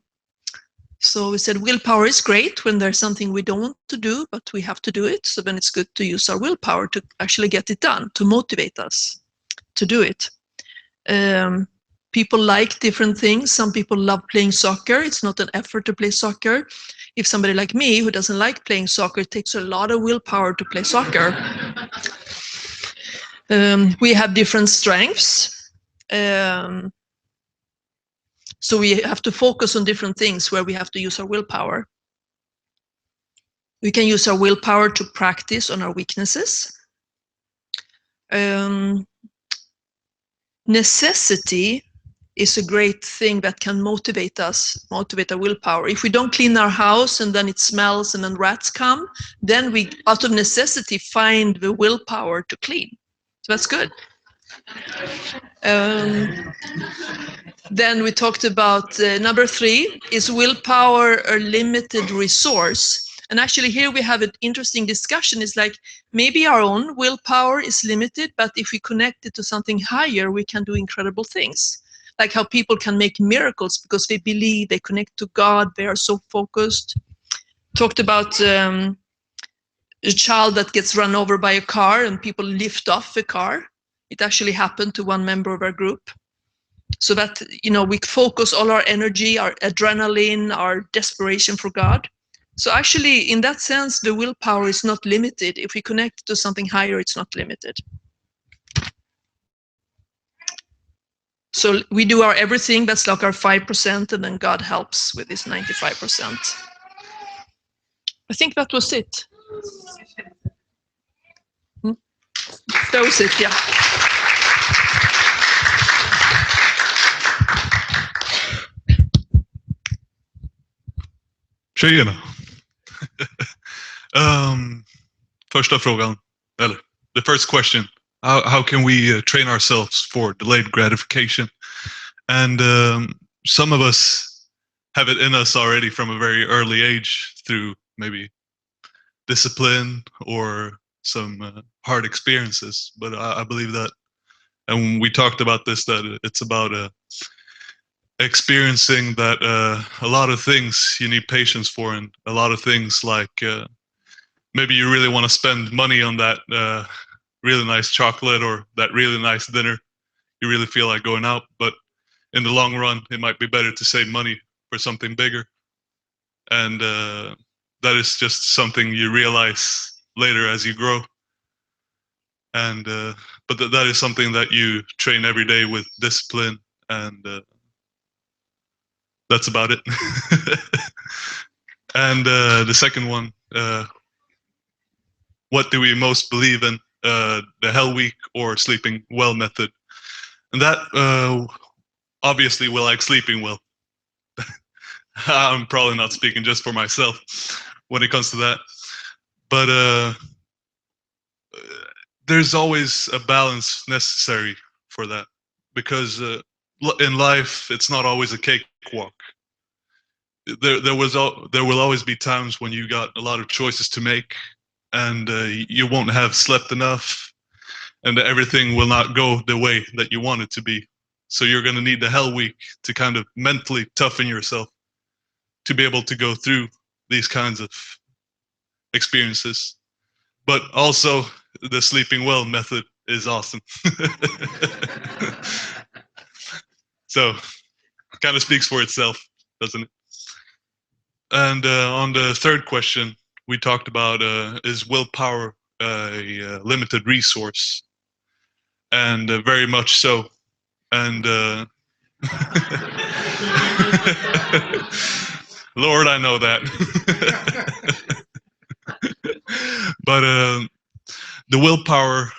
So we said willpower is great when there's something we don't want to do, but we have to do it. So then it's good to use our willpower to actually get it done, to motivate us to do it. People like different things. Some people love playing soccer. It's not an effort to play soccer. If somebody like me who doesn't like playing soccer, it takes a lot of willpower to play soccer. We have different strengths. So we have to focus on different things where we have to use our willpower. We can use our willpower to practice on our weaknesses. Necessity is a great thing that can motivate us, motivate our willpower. If we don't clean our house and then it smells and then rats come, then we, out of necessity, find the willpower to clean. So that's good. Then we talked about number 3, is willpower a limited resource? And actually here we have an interesting discussion. It's like maybe our own willpower is limited, but if we connect it to something higher, we can do incredible things. Like how people can make miracles because they believe, they connect to God, they are so focused. Talked about a child that gets run over by a car and people lift off the car. It actually happened to one member of our group. So that, we focus all our energy, our adrenaline, our desperation for God. So actually, in that sense, the willpower is not limited. If we connect to something higher, it's not limited. So we do our everything, that's like our 5%, and then God helps with this 95%. I think that was it. That was it, yeah. Tjena. Första frågan, eller the first question. How can we train ourselves for delayed gratification? And some of us have it in us already from a very early age through maybe discipline or some hard experiences. But I believe that, and we talked about this, that it's about experiencing that a lot of things you need patience for, and a lot of things like maybe you really want to spend money on that really nice chocolate or that really nice dinner. You really feel like going out, but in the long run, it might be better to save money for something bigger. And that is just something you realize later as you grow. And but that is something that you train every day with discipline, and that's about it. And the second one, what do we most believe in? The Hell Week or sleeping well method? And that obviously we like sleeping well. I'm probably not speaking just for myself when it comes to that. But there's always a balance necessary for that, because in life it's not always a cakewalk. There will always be times when you got a lot of choices to make, and you won't have slept enough, and everything will not go the way that you want it to be. So you're going to need the hell week to kind of mentally toughen yourself to be able to go through these kinds of experiences. But also, the sleeping well method is awesome. So, kind of speaks for itself, doesn't it? And on the third question, we talked about is willpower a limited resource? And very much so. And Lord, I know that. But the willpower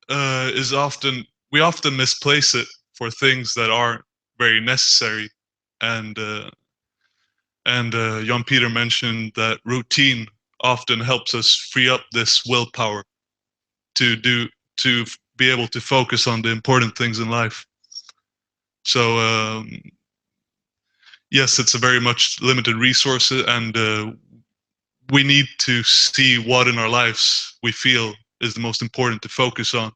is often, we often misplace it for things that aren't very necessary. And Jan Peter mentioned that routine often helps us free up this willpower to be able to focus on the important things in life. So yes, it's a very much limited resource, and we need to see what in our lives we feel is the most important to focus on,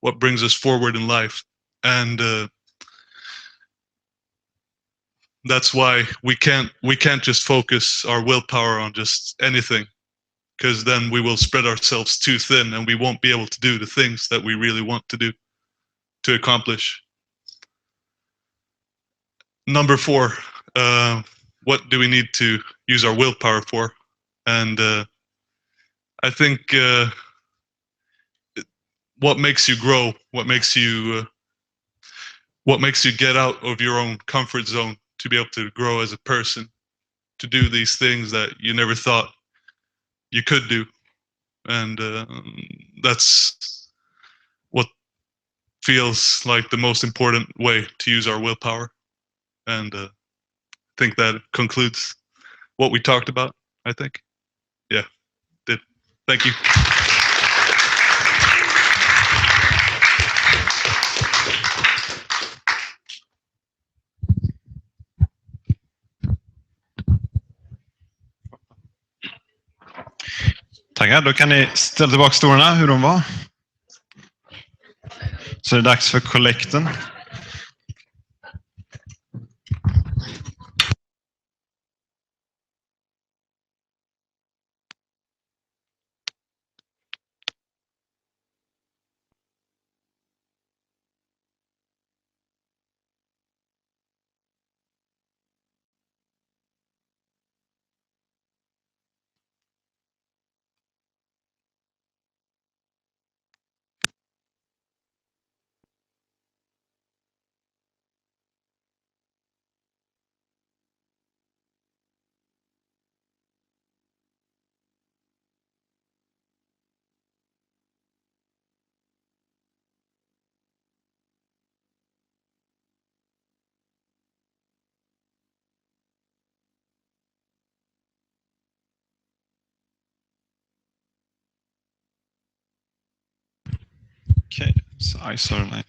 what brings us forward in life. And that's why we can't just focus our willpower on just anything, because then we will spread ourselves too thin and we won't be able to do the things that we really want to do, to accomplish. Number 4, what do we need to use our willpower for? And I think what makes you grow, what makes you get out of your own comfort zone to be able to grow as a person, to do these things that you never thought you could do. And that's what feels like the most important way to use our willpower. And I think that concludes what we talked about, I think. Yeah, did. Thank you. Tackar, då kan ni ställa tillbaka stolarna hur de var. Så det är dags för kollekten. Okay, so I saw the light.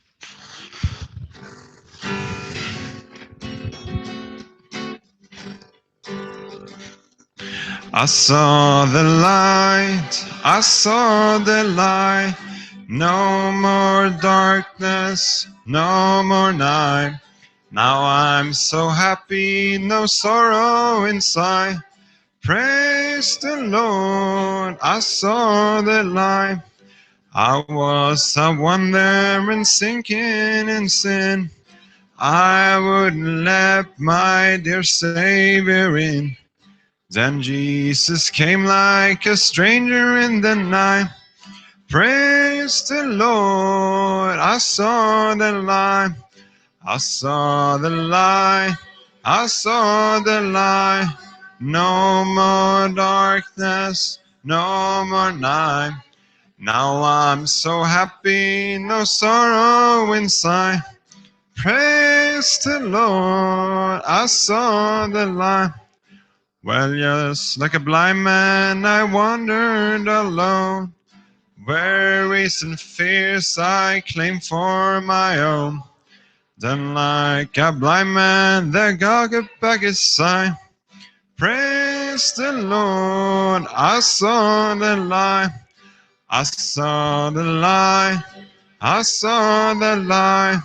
I saw the light, I saw the light. No more darkness, no more night. Now I'm so happy, no sorrow inside. Praise the Lord, I saw the light. I was a wandering, sinking in sin. I wouldn't let my dear Savior in. Then Jesus came like a stranger in the night. Praise the Lord, I saw the light. I saw the light, I saw the light. No more darkness, no more night. Now I'm so happy, no sorrow inside. Praise the Lord, I saw the light. Well, yes, like a blind man, I wandered alone. Worries and fears I claimed for my own. Then like a blind man, there God got back his sight. Praise Praise the Lord. I saw the light. I saw the light. I saw the light.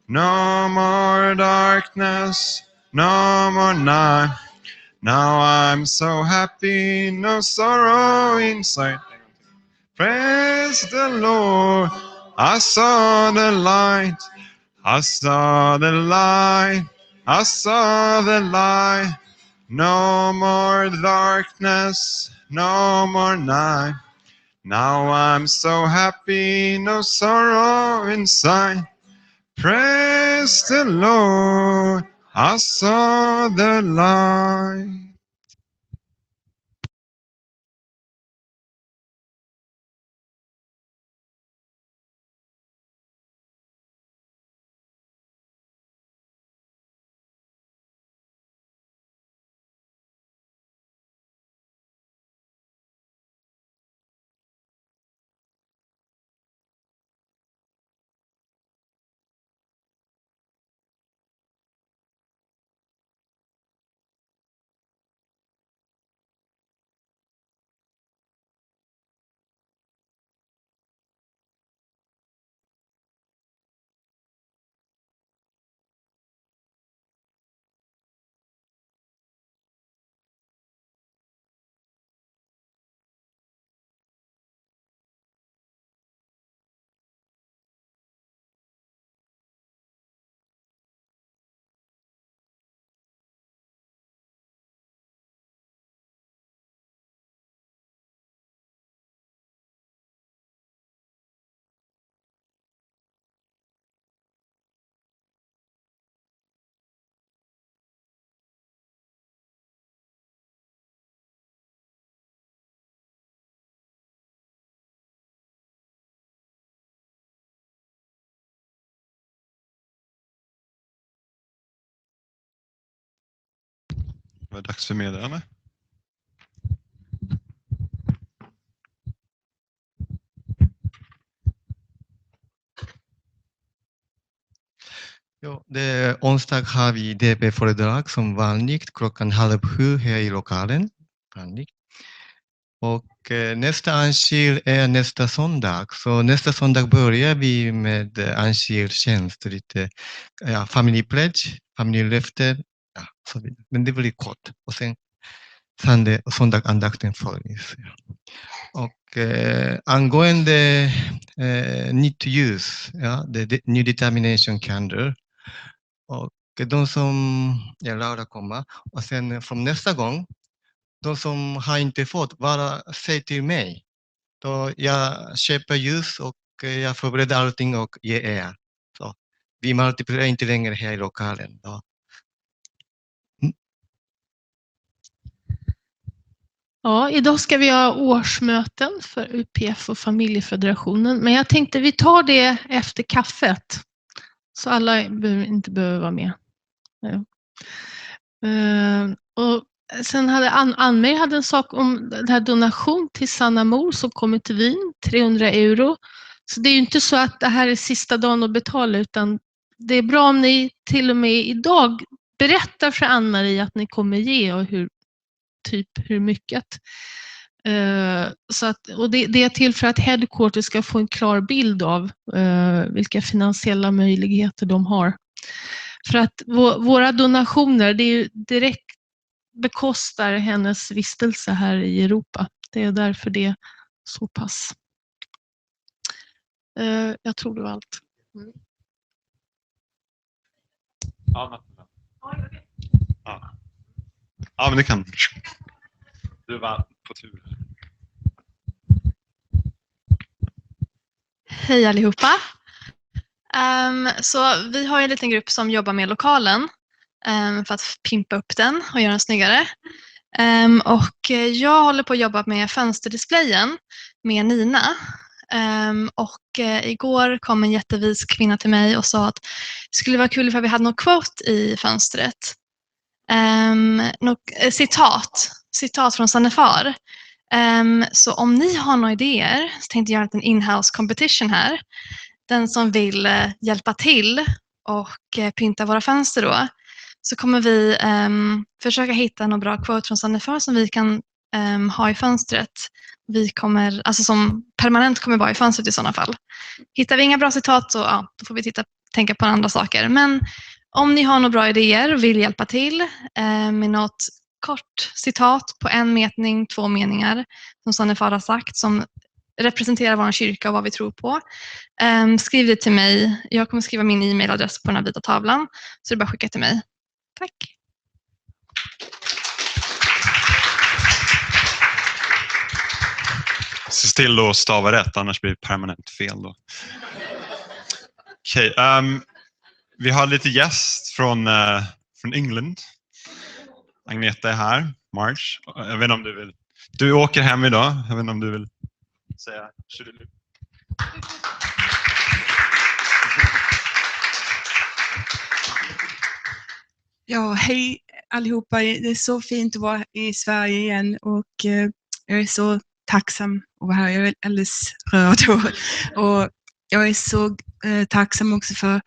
No more darkness. No more night. Now I'm so happy. No sorrow inside. Praise the Lord. I saw the light. I saw the light. I saw the light. No more darkness. No more night. Now I'm so happy. No sorrow inside. Praise the Lord. I saw the light. Det var dags för meddelande. Jo, onsdag har vi DP-föredrag som vanligt 6:30 här i lokalen. Vanligt. Och nästa anskil är nästa söndag. Så nästa söndag börjar vi med anskiltjänst, lite family pledge, familjelöfte, så vidare. Men det blir kort. Och sen söndag andakten följs. Och angående nytt ljus, New Determination Candle. Och de som, Laura kommer. Och sen från nästa gång, de som har inte fått, bara säg till mig. Då jag köper ljus och jag förbereder allting och ger er. Så vi multiplicerar inte längre här i lokalen. Då. Ja, idag ska vi ha årsmöten för UPF och Familjefederationen. Men jag tänkte vi tar det efter kaffet. Så alla inte behöver vara med. Ja. Och sen hade Ann-Mari hade en sak om den här donation till Sanna Mor som kommer till Wien, 300 euro. Så det är ju inte så att det här är sista dagen att betala, utan det är bra om ni till och med idag berättar för Ann-Mari att ni kommer ge och hur mycket. Så att, och det är till för att headquarter ska få en klar bild av vilka finansiella möjligheter de har. För att våra donationer, det är ju direkt bekostar hennes vistelse här i Europa. Det är därför det är så pass. Jag tror det var allt. Mm. Ja, men det kan. Du var på tur. Hej allihopa. Så vi har en liten grupp som jobbar med lokalen för att pimpa upp den och göra den snyggare. Och jag håller på att jobba med fönsterdisplayen med Nina. Och igår kom en jättevis kvinna till mig och sa att det skulle vara kul ifall vi hade något quote i fönstret. Citat från Sannefar. Så om ni har några idéer så tänkte jag göra en in-house competition här. Den som vill hjälpa till och pynta våra fönster då så kommer vi försöka hitta några bra quote från Sannefar som vi kan ha i fönstret. Vi kommer, alltså som permanent kommer vara i fönstret i sådana fall. Hittar vi inga bra citat så då får vi tänka på andra saker. Men om ni har några bra idéer och vill hjälpa till med något kort citat på 1 mening, 2 meningar som Sannefar har sagt som representerar vår kyrka och vad vi tror på. Skriv det till mig. Jag kommer skriva min e-mailadress på den här vita tavlan. Så det är bara att skicka till mig. Tack. Se till att stava rätt, annars blir det permanent fel då. Okej, vi har lite gäst från England. Agneta är här, March. Jag vet inte om du vill... Du åker hem idag. Jag vet inte om du vill säga... Ja, hej allihopa. Det är så fint att vara i Sverige igen och jag är så tacksam att vara här. Jag är alldeles rörd och jag är så tacksam också för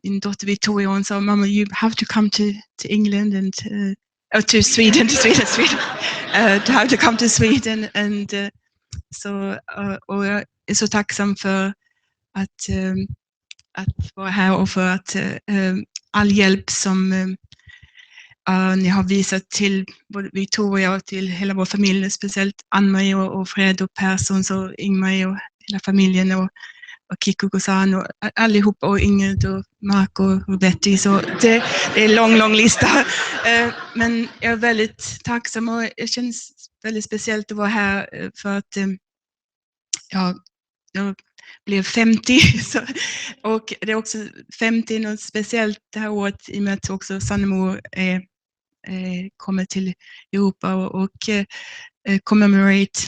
min dotter Victoria. Hon sa, Mamma, you have to come to England and to Sweden, to have to come to Sweden and och jag är så tacksam för att vara här och för att all hjälp som ni har visat till både Victoria och till hela vår familj, speciellt Ann-Marie och Fred och Persson och Ingmar och hela familjen och Kiko Gozan och allihopa och Ingrid och Mark och Betty. Så det är en lång lista. Men jag är väldigt tacksam och det känns väldigt speciellt att vara här för att jag blev 50 och det är också 50 något speciellt det här året i och med att också Sannemo kommer till Europa och commemorate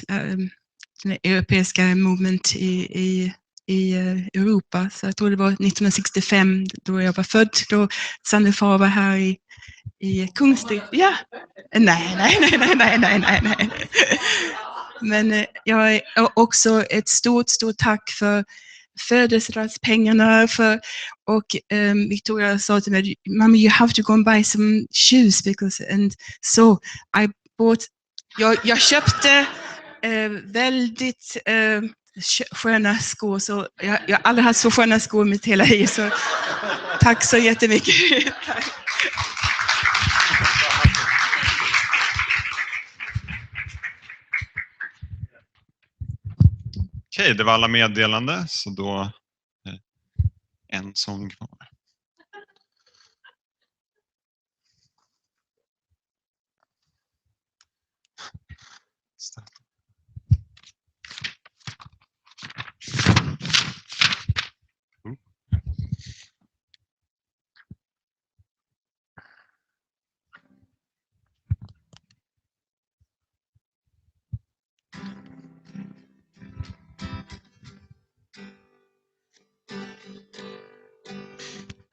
den europeiska movement i Europa. Så jag tror det var 1965 då jag var född, då Sannefar var här i Kungsträdgården. Ja, nej. Men jag är också ett stort tack för födelsedagspengarna och Victoria sa till mig, Mommy, you have to go and buy some shoes and so I bought. Jag köpte väldigt sköna skor, så jag har aldrig haft så sköna skor i mitt hela liv, så tack så jättemycket. Okej, det var alla meddelande, så då en sång kvar.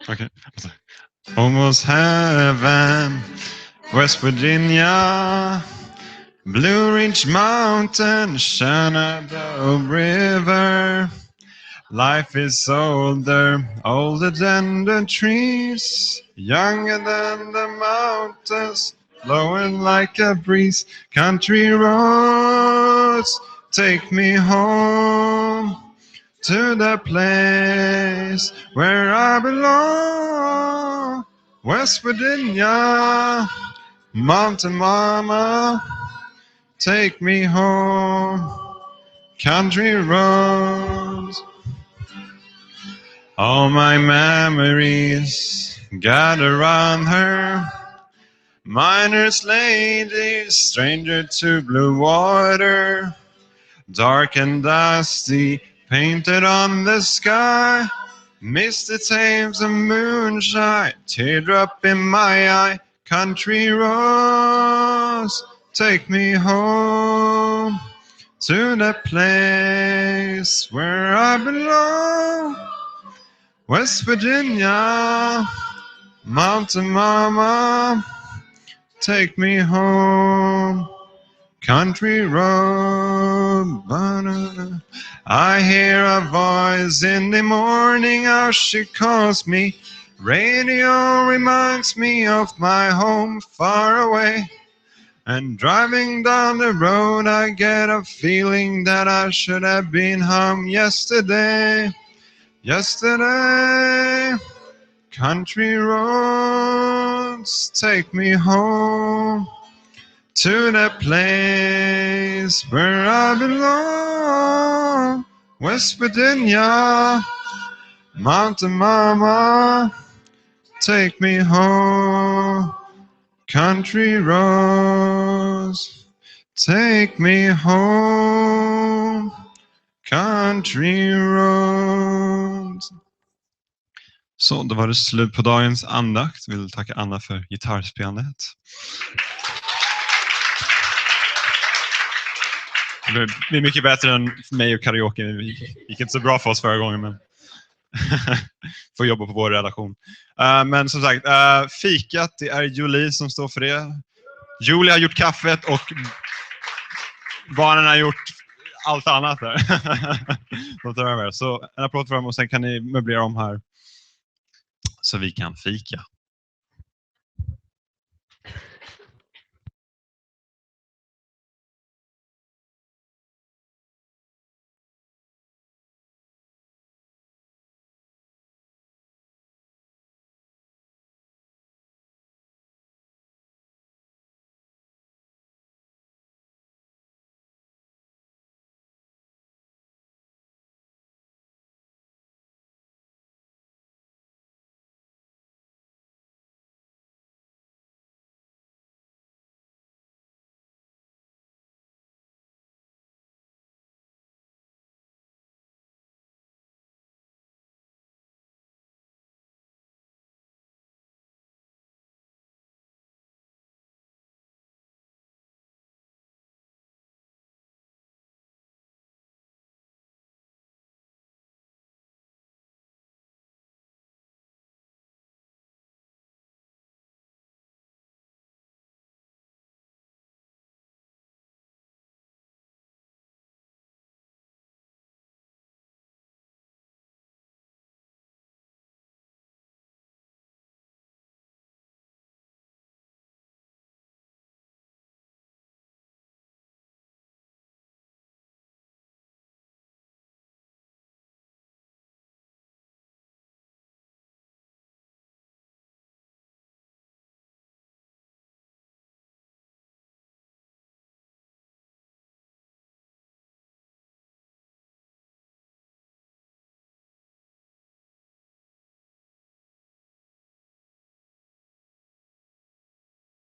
Okay. Almost heaven, West Virginia, Blue Ridge Mountain, Shenandoah River. Life is older than the trees, younger than the mountains, flowing like a breeze. Country roads, take me home to the place where I belong. West Virginia, Mountain Mama, take me home. Country roads. All my memories gather around her. Miner's lady, stranger to blue water. Dark and dusty, painted on the sky. Misty tames of moonshine, teardrop in my eye. Country roads, take me home to the place where I belong. West Virginia, Mountain Mama, take me home. Country road, banana. I hear a voice in the morning, how she calls me. Radio reminds me of my home far away. And driving down the road, I get a feeling that I should have been home yesterday. Yesterday, country roads take me home to the place where I belong. West Virginia, Mountain Mama, take me home. Country roads, take me home. Country roads. Så, då var det slut på dagens andakt. Vill tacka Anna för gitarrspelandet. Det blir mycket bättre än mig och karaoke. Det gick inte så bra för oss förra gången, men får jobba på vår relation. Men som sagt, fikat, det är Julie som står för det. Julie har gjort kaffet och barnen har gjort allt annat där. De tar över. Så en applåd för dem och sen kan ni möblera om här så vi kan fika.